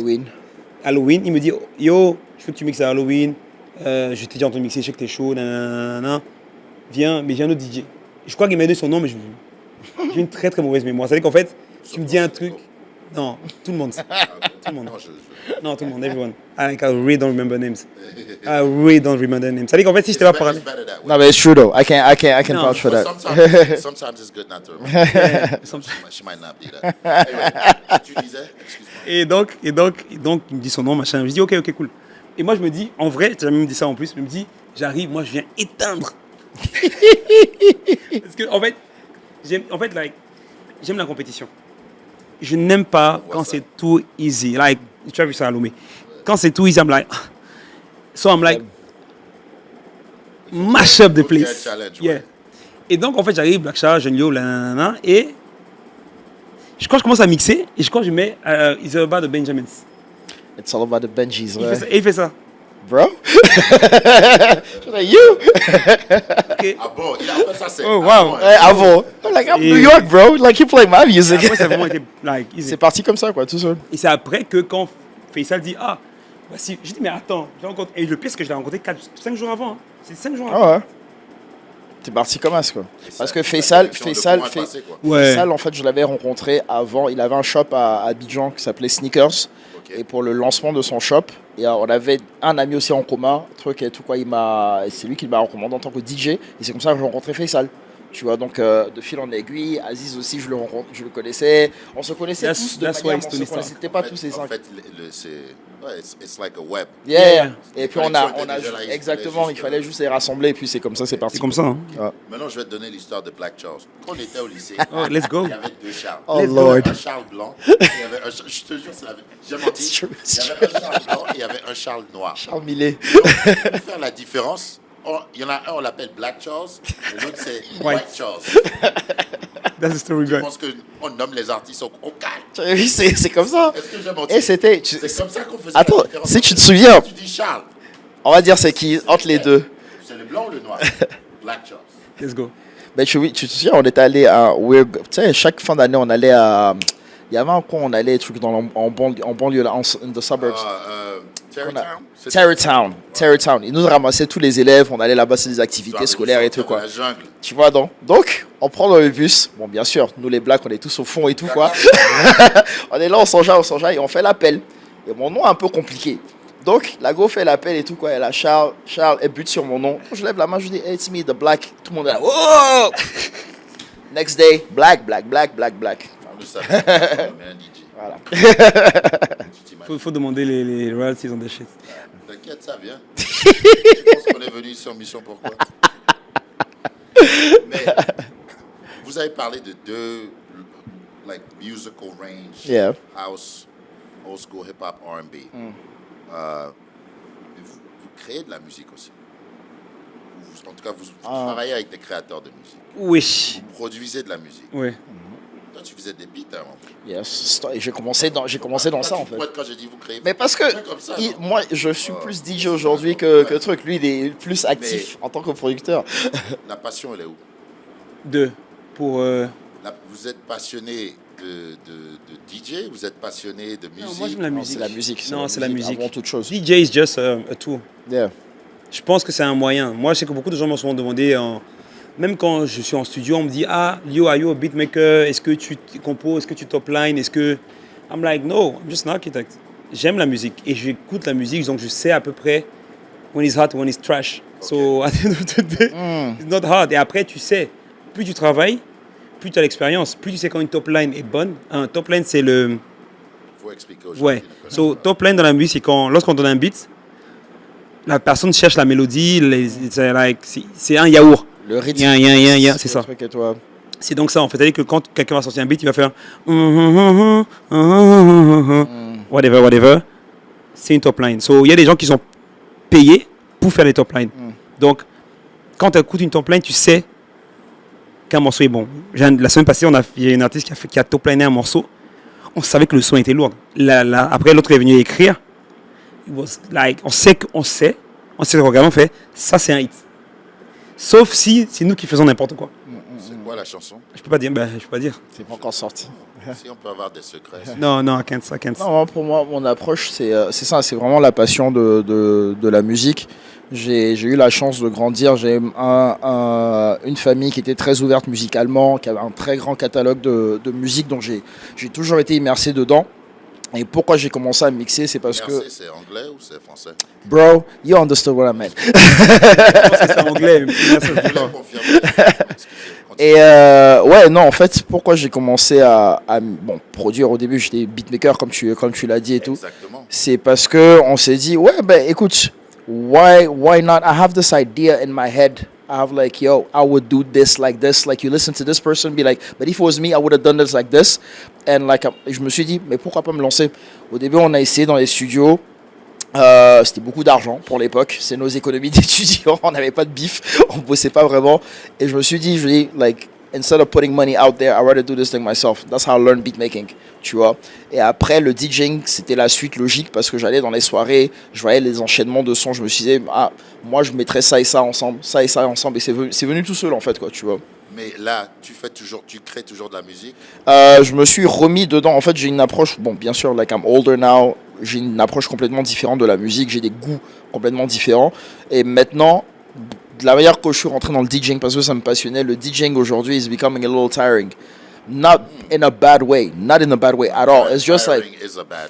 Halloween. Il me dit yo, je veux que tu mixes à Halloween. Je t'ai déjà entendu mixer, je sais que t'es chaud. Nanana. Viens, mais j'ai un autre DJ. Je crois qu'il m'a donné son nom, mais j'ai une très très mauvaise mémoire. C'est-à-dire qu'en fait, tu me dis un truc. Non, tout le monde. Tout le monde. Non, tout le monde, everyone. I really don't remember names. I really don't remember names. C'est-à-dire qu'en fait, si je t'ai pas parlé. No, but it's true though. I can No, vouch for that. Sometimes it's good not to remember. She might not be that. Anyway, tu disais, excuse-moi. Et donc, il me dit son nom, machin. Je dis, ok, cool. Et moi, je me dis, en vrai, tu as même dit ça en plus, je me dis, j'arrive, moi, je viens éteindre. Parce que, en fait, j'aime la compétition. Je n'aime pas quand c'est too easy. Like, tu as vu ça à Lomé. Quand c'est too easy, I'm like, mash up the Faut qu'il y ait un place. challenge, Yeah. ouais. Et donc, en fait, j'arrive, Black Shark, Jeune Yo, nanana, et je crois que je commence à mixer, et je crois que je mets It's All About the Benjamins. It's all about the Benjis, Il ouais. fait ça, et il fait ça. Bro? Like, you? Ok. Ah bon, il a fait ça, c'est... Oh, wow. Ah bon, Hey, Avo. I'm like, I'm Et- New York, bro. Like, you play my music. Après, ça a vraiment été like, easy. C'est parti comme ça, quoi, tout seul. Et c'est après que quand Faisal dit ah, voici, je dis mais attends, je l'ai rencontré. Et le pire c'est que je l'ai rencontré 5 jours avant. Hein. C'est 5 jours avant. Ah ouais. T'es parti comme as, quoi. Et ça, Parce que la Faisal, connexion, le courant est passé, quoi. Ouais. Faisal, en fait, je l'avais rencontré avant. Il avait un shop à Abidjan qui s'appelait Sneakers. Ok. Et pour le lancement de son shop, et on avait un ami aussi en commun, truc et tout quoi. C'est lui qui m'a recommandé en tant que DJ. Et c'est comme ça que j'ai rencontré Faisal. Tu vois, donc de fil en aiguille, Aziz aussi, je le connaissais. On se connaissait tous de That's manière, why on Tony se Stark. connaissait pas tous les En cinq. fait, c'est... Ouais, it's like a web. Yeah. Et puis on connexion a était déjà là, il exactement, fallait il fallait juste, juste les rassembler et puis c'est comme ça, c'est parti. C'est comme ça. Hein. Maintenant, je vais te donner l'histoire de Black Charles. Quand on était au lycée, Oh, let's go. il y avait deux Charles. Oh, Il y avait Lord. un Charles blanc, il y avait je te jure, c'est la vérité. J'ai menti. It's true, it's Il y avait un Charles blanc et il y avait un Charles noir. Charles Millet. Donc, pour faire la différence, il y en a un, on l'appelle Black Charles, et l'autre, c'est White Charles. That's the story, Je guy. pense qu'on nomme les artistes au calme. Tu as vu, c'est comme ça. Est-ce que j'ai menti? Et c'était. C'est comme ça qu'on faisait Attends, la différence. si tu te souviens, Tu dis Charles, on va dire c'est qui entre les deux. c'est le blanc ou le noir? Black Charles. Let's go. Ben, tu te souviens, on était allé à. Tu sais, chaque fin d'année, on allait à. Il y avait un coin, on allait truc en banlieue, là, in the suburbs. Terrytown. Terrytown. Terrytown. Ils nous ramassaient tous les élèves, on allait là-bas, c'est des activités scolaires et tout, quoi. La jungle. Tu vois, donc, on prend dans le bus. Bon, bien sûr, nous les blacks, on est tous au fond et tout, quoi. On est là, on s'enjaille et on fait l'appel. Et mon nom est un peu compliqué. Donc, la go fait l'appel et tout, quoi. Elle a Charles, elle bute sur mon nom. Je lève la main, je dis, hey, it's me, the black. Tout le monde est là, oh! Next day, black. Nous savons, on met un DJ. Voilà. Tu t'imagines. Faut demander les royalties on des shit. T'inquiète, ça vient. Je pense qu'on est venu ici en mission pourquoi. Mais vous avez parlé de deux like musical range, Yeah. house, old school, hip hop, R&B. Vous créez de la musique aussi. En tout cas, vous travaillez avec des créateurs de musique. Oui. Vous produisez de la musique. Oui. Toi, tu faisais des beats avant. Yes. Et j'ai commencé dans ça, en fait. Quand j'ai dit vous créez. Mais parce que comme ça, moi, je suis plus DJ aujourd'hui que truc. Lui, il est plus actif en tant que producteur. La passion, elle est où? Pour. Vous êtes passionné de DJ? Vous êtes passionné de musique? Non, moi, j'aime la musique. C'est la musique. Non, c'est la musique. Avant toute chose. DJ is just a tool. Yeah. Je pense que c'est un moyen. Moi, je sais que beaucoup de gens m'ont souvent demandé, même quand je suis en studio, on me dit, ah, are you a beatmaker? Est-ce que tu composes? Est-ce que tu top line? Est-ce que... I'm like, no, I'm just an architect. J'aime la musique et j'écoute la musique, donc je sais à peu près when it's hot, when it's trash. Okay. So, at the end of the day, it's not hard. Et après, tu sais, plus tu travailles, plus tu as l'expérience, plus tu sais quand une top line est bonne. Un top line, c'est le... Faut expliquer aux gens. Ouais. So, top line dans la musique, c'est quand, lorsqu'on donne un beat, la personne cherche la mélodie, c'est un yaourt. Le rythme. C'est ça. Truc et toi. C'est donc ça, en fait. C'est-à-dire que quand quelqu'un va sortir un beat, il va faire whatever. C'est une top line. So, il y a des gens qui sont payés pour faire les top lines. Donc, quand tu écoutes une top line, tu sais qu'un morceau est bon. La semaine passée, il y a une artiste qui a top liné un morceau. On savait que le son était lourd. Après, l'autre est venu écrire. On sait regarde, on fait ça, c'est un hit. Sauf si c'est nous qui faisons n'importe quoi. C'est quoi la chanson? Je peux pas dire. C'est pas encore sorti. Si on peut avoir des secrets. Non, I can't. Non, pour moi, mon approche, c'est ça. C'est vraiment la passion de la musique. J'ai eu la chance de grandir. J'ai une famille qui était très ouverte musicalement, qui avait un très grand catalogue de musique, donc j'ai toujours été immersé dedans. Et pourquoi j'ai commencé à mixer, c'est parce que... C'est anglais ou c'est français? Bro, you understood what I meant. Je pense que c'est anglais. Et ouais, non, en fait, pourquoi j'ai commencé à produire au début, j'étais beatmaker comme tu l'as dit et tout. Exactement. C'est parce que on s'est dit, ouais, ben écoute, why not? I have this idea in my head. I have like, yo, I would do this. Like you listen to this person, be like, but if it was me, I would have done this like this. And like, je me suis dit, mais pourquoi pas me lancer? Au début, on a essayé dans les studios. C'était beaucoup d'argent pour l'époque. C'est nos économies d'étudiants. On n'avait pas de bif. On bossait pas vraiment. Et je me suis dit, like, instead of putting money out there, I'd rather do this thing myself. That's how I learned beatmaking, tu vois. Et après, le DJing, c'était la suite logique parce que j'allais dans les soirées, je voyais les enchaînements de sons. Je me suis dit, moi, je mettrais ça et ça ensemble, ça et ça ensemble. Et c'est venu tout seul, en fait, quoi, tu vois. Mais là, tu crées toujours de la musique? Je me suis remis dedans. En fait, j'ai une approche, bon, bien sûr, like I'm older now, j'ai une approche complètement différente de la musique, j'ai des goûts complètement différents. Et maintenant, de la manière que je suis rentré dans le DJing, parce que ça me passionnait, le DJing aujourd'hui is becoming a little tiring. Not in a bad way at all. It's just like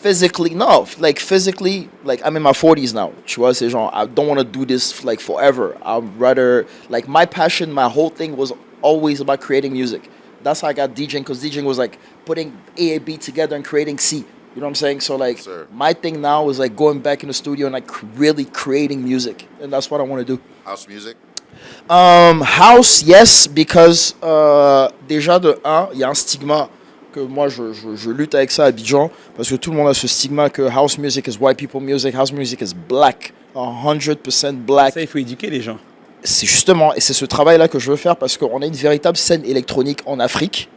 physically, like I'm in my 40s now. Tu vois, c'est genre, I don't want to do this like forever. I'd rather, like my passion, my whole thing was always about creating music. That's how I got DJing, because DJing was like putting A and B together and creating C. You know what I'm saying? So like my thing now is like going back in the studio and like really creating music. And that's what I want to do. House music? House, yes, because déjà de un, il y a un stigma que moi je lutte avec ça à Abidjan, parce que tout le monde a ce stigma que house music is white people music, house music is black, 100% black. Ça, il faut éduquer les gens. C'est justement, et c'est ce travail-là que je veux faire, parce qu'on a une véritable scène électronique en Afrique.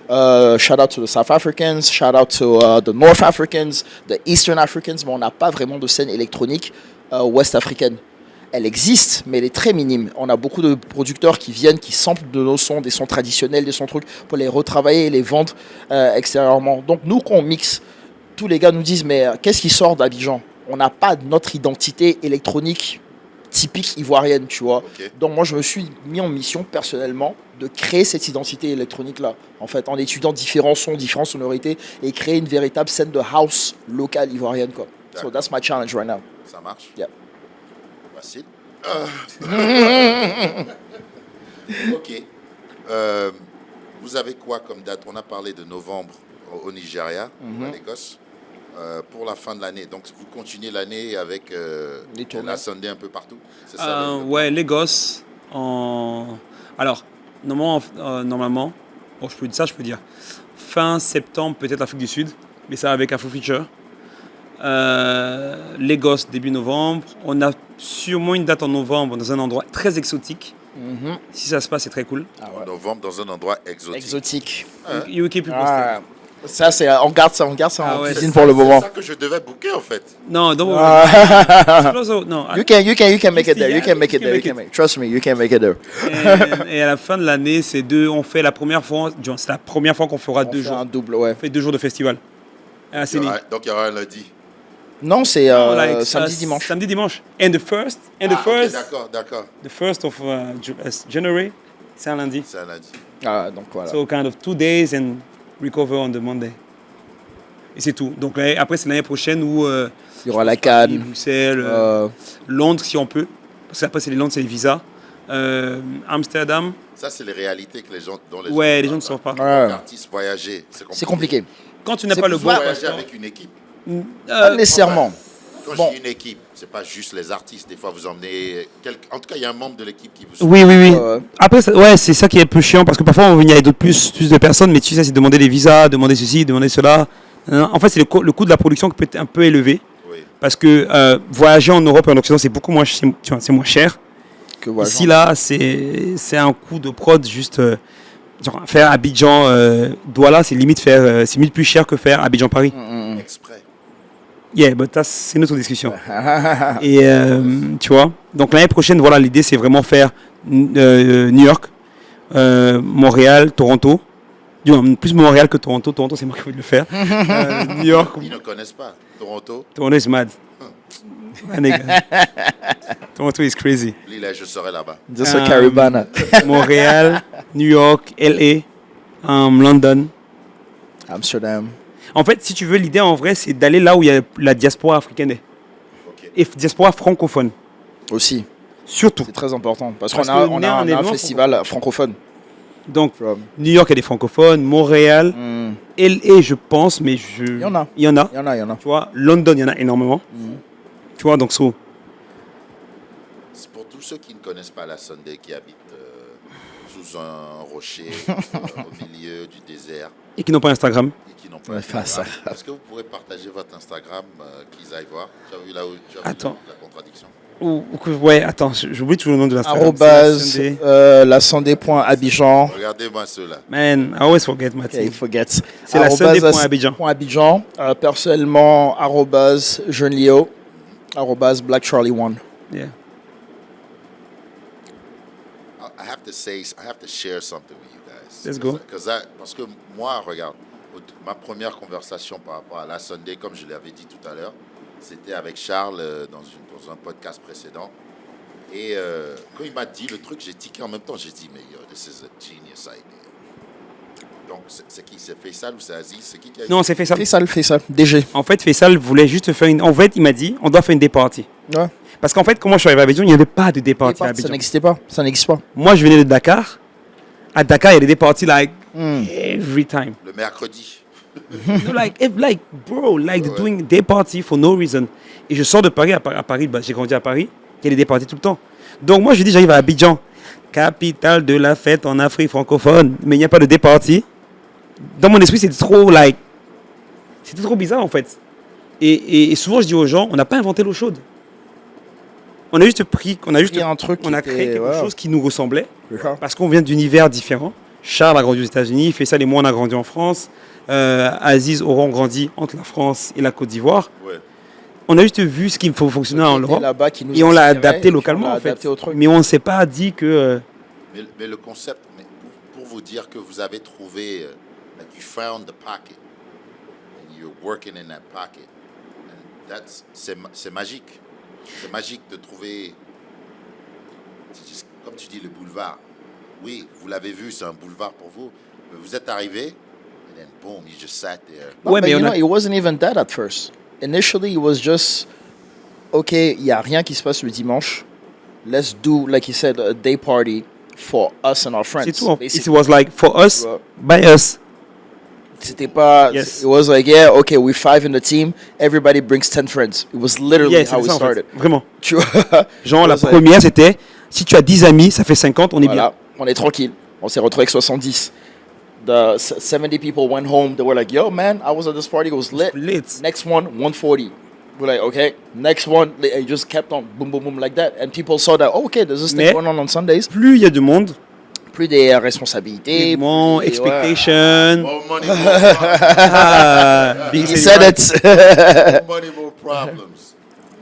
Shout out to the South Africans, shout out to the North Africans, the Eastern Africans, mais on n'a pas vraiment de scène électronique ouest africaine. elle existe, mais elle est très minime. On a beaucoup de producteurs qui viennent, qui samplent de nos sons, des sons traditionnels, des sons trucs, pour les retravailler et les vendre extérieurement. Donc nous, quand on mixe, tous les gars nous disent, mais qu'est-ce qui sort d'Abidjan? On n'a pas notre identité électronique typique ivoirienne, tu vois. Ok. Donc moi, je me suis mis en mission personnellement de créer cette identité électronique-là, en fait, en étudiant différents sons, différentes sonorités, et créer une véritable scène de house locale ivoirienne, quoi. So D'accord. that's my challenge right now. Ça marche? Yeah. Facile. Ok. Vous avez quoi comme date? On a parlé de novembre au Nigeria, ou à Lagos. Pour la fin de l'année. Donc, vous continuez l'année avec Les tournées. la Sunday un peu partout. C'est ça Ouais, Lagos. Alors, normalement, bon, je peux dire ça, je peux dire fin septembre, peut-être l'Afrique du Sud, mais ça avec Afro Feature. Lagos, début novembre. On a sûrement une date en novembre dans un endroit très exotique. Si ça se passe, c'est très cool. Ah En ouais. novembre, dans un endroit exotique. Exotique. UK plus Ah, ça, c'est, on garde ça Ah en ouais, cuisine C'est pour le ça- moment. C'est ça que je devais booker, en fait. Non, don't worry. Ah. Non. You can make it there. Yeah, You can make it there. You can make. Trust me, you can make it there. Et à la fin de l'année, on fait la première fois, c'est la première fois qu'on fera On 2 fait jours. un double, ouais. On fait 2 jours de festival. À Séni. Donc, il y aura un lundi. Non, c'est Non, like, samedi, dimanche. Samedi, dimanche. And the first Ok, d'accord. the first of January, c'est un lundi. C'est un lundi. Ah, donc voilà. So kind of 2 days and recover on the Monday. Et c'est tout. Donc après, c'est l'année prochaine où Il y aura la Cannes. Bruxelles, Londres si on peut. Parce qu'après, c'est les Londres, c'est les visas. Amsterdam. Ça, c'est les réalités que les gens, dont Ouais, les gens ne savent pas. Ouais. Les artistes voyager, C'est compliqué. Quand tu n'as C'est pas le plus bon Voyager passeport, avec une équipe. Pas nécessairement. Quand Bon. je dis une équipe, c'est pas juste les artistes. Des fois, vous emmenez... En tout cas, il y a un membre de l'équipe qui vous suit. Oui. Ouais. Après, ouais, c'est ça qui est un peu chiant parce que parfois on vient avec plus de personnes, mais tu sais, c'est demander des visas, demander ceci, demander cela. En fait, c'est le coût de la production qui peut être un peu élevé Oui. parce que voyager en Europe et en Occident, c'est beaucoup moins, c'est moins cher. Que voilà. Ici, là, c'est un coût de prod juste. Genre, faire Abidjan, Douala, c'est limite plus cher que faire Abidjan-Paris. Exprès. Yeah, but c'est une autre discussion. Et tu vois, donc l'année prochaine, voilà, l'idée c'est vraiment faire New York, Montréal, Toronto. Non, plus Montréal que Toronto. Toronto, c'est moi qui vais le faire. New York, Ils ne connaissent pas. Toronto, Toronto is mad. Ah, nigga. Toronto is crazy. Lille, je serai là-bas. Just a Caribana. Montréal, New York, LA, London. Amsterdam. En fait, si tu veux, l'idée en vrai, c'est d'aller là où il y a la diaspora africaine Ok. et diaspora francophone, Aussi. surtout. C'est très important. Parce Parce qu'on a, que on on est a, un on a un événement festival francophone. Donc, From- New York, il y a des francophones, Montréal, LA, je pense, mais Il y en a. Il y en a. Il y en a. Tu vois, London, il y en a énormément. Tu vois, donc, C'est pour tous ceux qui ne connaissent pas la Sunday, qui habitent sous un rocher au milieu du désert et qui n'ont pas Instagram. et qui n'ont pas Ouais, Instagram. face à- Est-ce que vous pourrez partager votre Instagram, qu'ils aillent voir? Tu as vu là où tu as vu Attends. la contradiction? Ouais, attends, j'oublie toujours le nom de l'Instagram. Arrobase C'est la Sunday. lasunday.abidjan. Regardez-moi ceux-là. Man, I always forget my Okay, team. forget. C'est lasunday.abidjan. Abidjan. Personnellement, arrobase jeune Léo. Arrobase Black Charlie One. Yeah. I have to say, I have to share something with you guys. Let's go. Parce que moi, regarde, ma première conversation par rapport à la Sunday, comme je l'avais dit tout à l'heure, c'était avec Charles dans un podcast précédent. Et quand il m'a dit le truc, j'ai tiqué en même temps. J'ai dit, mais yo, this is a genius idea. Donc, c'est qui? C'est Faisal ou c'est Aziz? C'est qui a Non, c'est Faisal. Fais ça. DG. En fait, Faisal voulait juste faire une. En fait, il m'a dit, on doit faire une day party. Ouais. Parce qu'en fait, quand moi je suis arrivé à Abidjan, il n'y avait pas de day party à Ça Abidjan. n'existait pas. Ça n'existe pas. Moi, je venais de Dakar. À Dakar, il y a des day parties like every time. Le mercredi. No, like, bro, like Ouais. doing day party for no reason. Et je sors de Paris, à Paris, bah, j'ai grandi à Paris, il y a des day parties tout le temps. Donc moi, je dis, j'arrive à Abidjan, capitale de la fête en Afrique francophone, mais il n'y a pas de day party. Dans mon esprit, c'était trop bizarre en fait. Et souvent, je dis aux gens, on n'a pas inventé l'eau chaude. On a juste Il y a un truc on qui a était- créé quelque ouais. chose qui nous ressemblait. C'est ça. Parce qu'on vient d'univers différents. Charles a grandi aux États-Unis, Faisal et moi on a grandi en France. Aziz, Oran grandi entre la France et la Côte d'Ivoire. Ouais. on a juste vu ce qu'il faut fonctionner en Europe là-bas qui nous et on l'a inspirait, adapté et puis localement on l'a en fait. adapté au truc. Mais on ne s'est pas dit que Mais le concept, pour vous dire que vous avez trouvé, like you found the pocket, and you're working in that pocket, and c'est magique. C'est magique de trouver, comme tu dis, le boulevard. Oui, vous l'avez vu, c'est un boulevard pour vous. Mais vous êtes arrivé, and then boom, you just sat there. No, Ouais, but mais you on know, a- it wasn't even that at first. Initially, it was just, okay, il n'y a rien qui se passe le dimanche. Let's do, like you said, a day party for us and our friends. c'est tout. It Basically. was like for us, Ouais. by us. C'était pas, Yes. it was like, yeah, okay, we're 5 in the team, everybody brings 10 friends. It was literally Yes, how c'est we ça en fait. started. Vraiment. Tu vois? Genre la Ouais, ça- première c'était si tu as 10 amis, ça fait 50, on est Voilà, bien. on est tranquille. On s'est retrouvé avec 70. The 70 people went home. They were like, yo, man, I was at this party. It was lit. Lit. Next one, 140. We're like, okay. Next one, it just kept on boom, boom, boom like that. And people saw that, oh, okay, there's this thing Mais- going on Sundays. Plus il y a de monde, Plus des responsabilités. mon plus des- expectation. More money, more problems. Ah, Ouais. Big He City said Vibes. it. More money, more problems.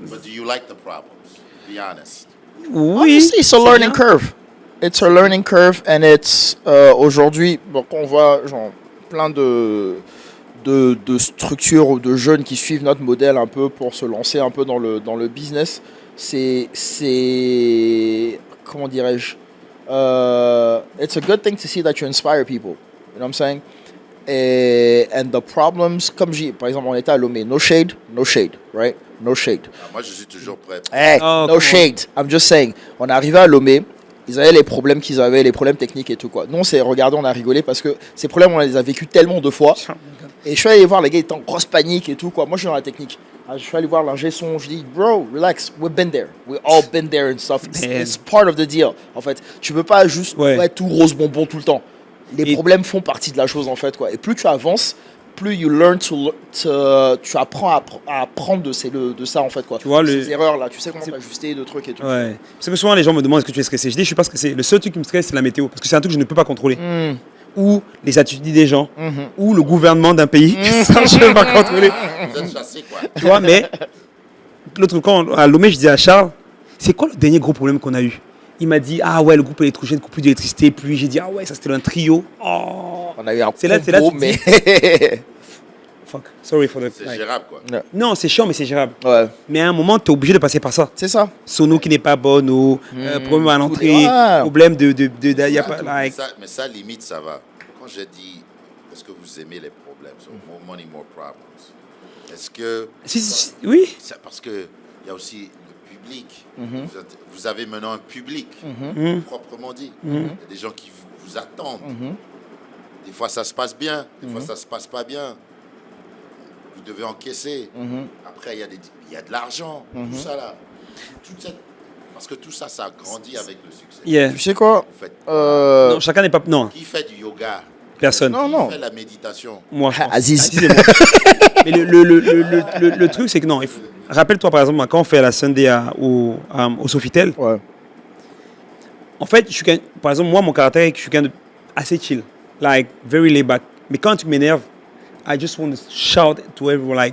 But do you like the problems? Be honest. Oui. Honestly, it's a c'est learning bien. curve. It's a learning curve, and it's aujourd'hui, donc on voit genre plein de structures ou de jeunes qui suivent notre modèle un peu pour se lancer un peu dans le business. C'est comment dirais-je? It's a good thing to see that you inspire people. You know what I'm saying? And the problems, comme par exemple, on était à Lomé, no shade, right? No shade. Ah, moi, je suis toujours prêt. Hey, Oh, no come on. shade. I'm just saying. On est arrivé à Lomé. Ils avaient les problèmes qu'ils avaient, les problèmes techniques et tout quoi. Nous, on s'est regardé, on a rigolé parce que ces problèmes, on les a vécus tellement de fois. Et je suis allé voir les gars, ils étaient en grosse panique et tout quoi. Moi, je suis dans la technique. Je suis allé voir l'ingé son. Je dis, bro, relax. We've been there. We all been there and stuff. Man. It's part of the deal. En fait, tu peux pas juste Ouais. être tout rose bonbon tout le temps. Les Et- problèmes font partie de la chose en fait quoi. Et plus tu avances, plus tu apprends à apprendre de ça en fait quoi. Tu vois, ces erreurs là, tu sais comment c'est- t'ajuster de trucs et tout. Ouais. Parce que souvent les gens me demandent est-ce que tu es stressé. Je dis je suis pas stressé. Le seul truc qui me stresse c'est la météo parce que c'est un truc que je ne peux pas contrôler. Mm. Ou les attitudes des gens, Mhm. ou le gouvernement d'un pays. Ça je ne peux pas contrôler. Vous êtes chassé, quoi. Tu vois, mais l'autre quand à Lomé je disais à Charles, c'est quoi le dernier gros problème qu'on a eu? Il m'a dit ah ouais le groupe électrogène, plus d'électricité, plus j'ai dit ah ouais ça c'était un trio. Oh On a eu un C'est là- c'est là combo, tu te mais fuck. Sorry for the. C'est gérable, quoi. Non c'est chiant mais c'est gérable. ouais, Mais à un moment tu es obligé de passer par ça. c'est ça. Sono qui n'est pas bonne ou problème à l'entrée, Ouais. problème y a pas, mais, like, ça, limite, ça va. Quand j'ai dit, est-ce que vous aimez les problèmes? So, more money, more problems. Est-ce que... oui. Parce qu'il y a aussi le public. Mhm. Vous avez maintenant un public, Mhm. proprement dit. Il y a des gens qui vous attendent. Mhm. Des fois, ça se passe bien. Des fois, ça se passe pas bien. Vous devez encaisser. Mhm. Après, il y a de l'argent. Tout ça, là. Parce que tout ça, ça a grandi avec le succès. Yeah. Tu sais quoi? Vous faites- Non, chacun n'est pas. Non, Qui fait du yoga? personne. Non, non. Qui fait la méditation? Moi, je pense. Aziz. Aziz et moi. Mais le truc, c'est que non. Rappelle-toi, par exemple, moi, quand on fait la Sunday au Sofitel, Ouais. en fait, par exemple, moi, mon caractère, je suis quelqu'un de assez chill. Like, very laid back. Mais quand tu m'énerves, I just want to shout to everyone,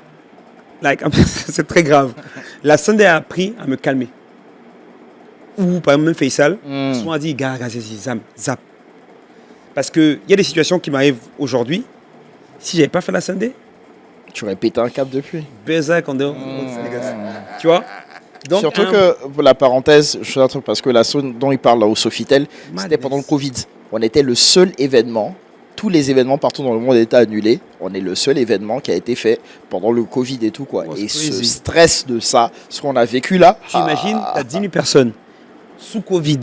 like c'est très grave. La Sunday a appris à me calmer. Ou, par exemple, même Faisal, souvent a dit, gars, zap. Parce qu'il y a des situations qui m'arrivent aujourd'hui. Si j'avais pas fait la Sunday, Tu aurais pété un câble depuis. Bézac, tu vois. Donc, Surtout que, pour la parenthèse, je fais un truc parce que la zone dont il parle là au Sofitel, c'était Madness. pendant le Covid. On était le seul événement, tous les événements partout dans le monde étaient annulés. On est le seul événement qui a été fait pendant le Covid et tout quoi. Oh, et c'est ce crazy. stress de ça, ce qu'on a vécu là. tu imagines, tu as 10 000 personnes sous Covid,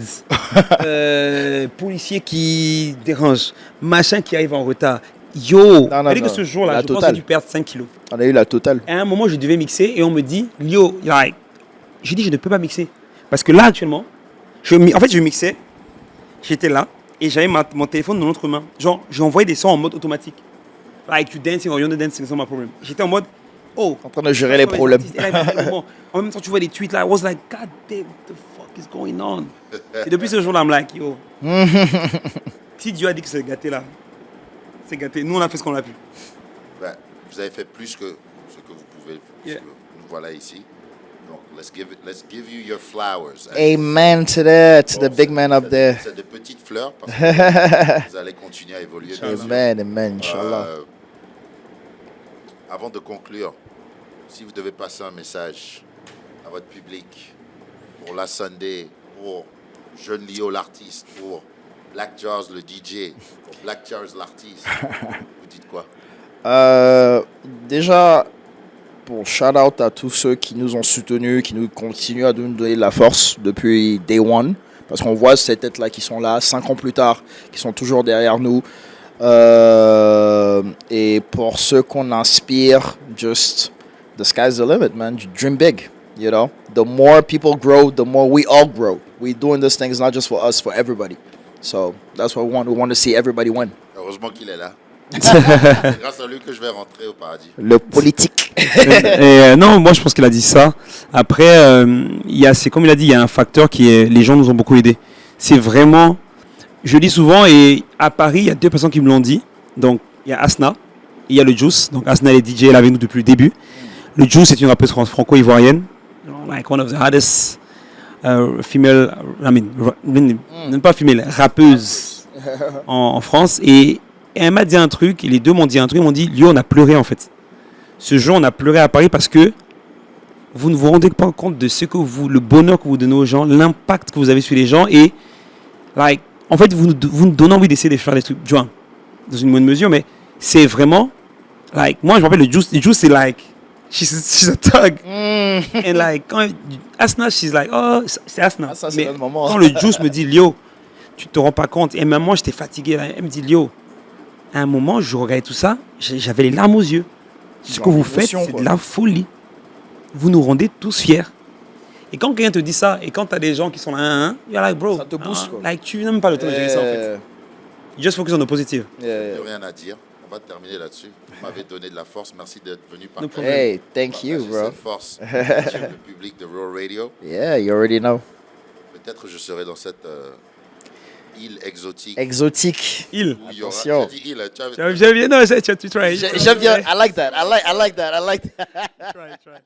policiers qui dérangent, machin qui arrive en retard. Yo, Non, que non. ce jour-là, La je pense que totale. j'ai dû perdre 5 kilos. On a eu la totale. À un moment, je devais mixer et on me dit, Lio, like, j'ai dit, je ne peux pas mixer. Parce que là, actuellement, je mixais, j'étais là et j'avais mon téléphone dans l'autre main. Genre, j'ai envoyé des sons en mode automatique. Like, you dancing or you're not dancing, it's not my problem. J'étais en mode, oh. En train de gérer les problèmes. Et là, il m'a dit, bon, en même temps, tu vois des tweets là, I was like, God damn, what the fuck is going on? Et depuis ce jour-là, I'm like, yo. Si Dieu a dit que c'est gâté là, c'est gâté. Nous, on a fait ce qu'on a pu. Ben, vous avez fait plus que ce que vous pouvez Yeah. ce que voilà ici. Donc, let's give you your flowers. Amen to that, to the big man up there. C'est de petites fleurs parce que vous allez continuer à évoluer. Amen, amen, Inch'Allah. Avant de conclure, si vous devez passer un message à votre public pour la Sunday, pour Jeune Lio l'artiste, pour Black Charles le DJ, pour Black Charles l'artiste, vous dites quoi? Déjà, pour shout out à tous ceux qui nous ont soutenus, qui nous continuent à nous donner de la force depuis day one, parce qu'on voit ces têtes-là qui sont là 5 ans plus tard, qui sont toujours derrière nous. Et pour ceux qu'on inspire, just the sky's the limit, man. Dream big, you know. The more people grow, the more we all grow. We're doing this thing, it's not just for us, for everybody. So that's what we want. We want to see everybody win. Heureusement qu'il est là. C'est grâce à lui que je vais rentrer au paradis. Le politique. Non, moi je pense qu'il a dit ça. Après, c'est comme il a dit, il y a un facteur qui est, les gens nous ont beaucoup aidés. C'est vraiment, je dis souvent, et à Paris, il y a 2 personnes qui me l'ont dit. Donc, il y a Asna et il y a le Juice. Donc, Asna, elle est DJ, elle est avec nous depuis le début. Le Juice, c'est une rappeuse franco-ivoirienne. Like one of the hardest female, même pas female, rappeuse en France. Et elle m'a dit un truc, et les deux m'ont dit un truc, ils m'ont dit, Lio, on a pleuré en fait. Ce jour, on a pleuré à Paris parce que vous ne vous rendez pas compte de ce que le bonheur que vous donnez aux gens, l'impact que vous avez sur les gens, et like, en fait, vous nous donnez envie d'essayer de faire des trucs, tu vois, dans une bonne mesure, mais c'est vraiment, like, moi je me rappelle le Juice c'est like, she's a thug. And like, quand Asna, she's like, oh, c'est Asna. Ah, ça, c'est mais le moment. quand le Juice me dit, Lio, tu te rends pas compte, et même moi j'étais fatigué, là. Elle me dit, Lio, à un moment, je regardais tout ça, j'avais les larmes aux yeux. Ce que vous faites, c'est de la folie. Vous nous rendez tous fiers. Et quand quelqu'un te dit ça, et quand tu as des gens qui sont là, you're like, bro, ça te booste, quoi. Like, tu n'as même pas le temps de gérer ça en fait. Just focus on the positive. Plus rien à dire. On va terminer là-dessus. Vous m'avez donné de la force. Merci d'être venu partager. Hey, thank you, bro. Cette force sur le public de Raw Radio. Yeah, you already know. Peut-être je serai dans cette île exotique. Exotique. Il. Attention. J'ai dit île. J'aime bien, non, tu try. J'aime bien. I like that. I like that. I like that. Try.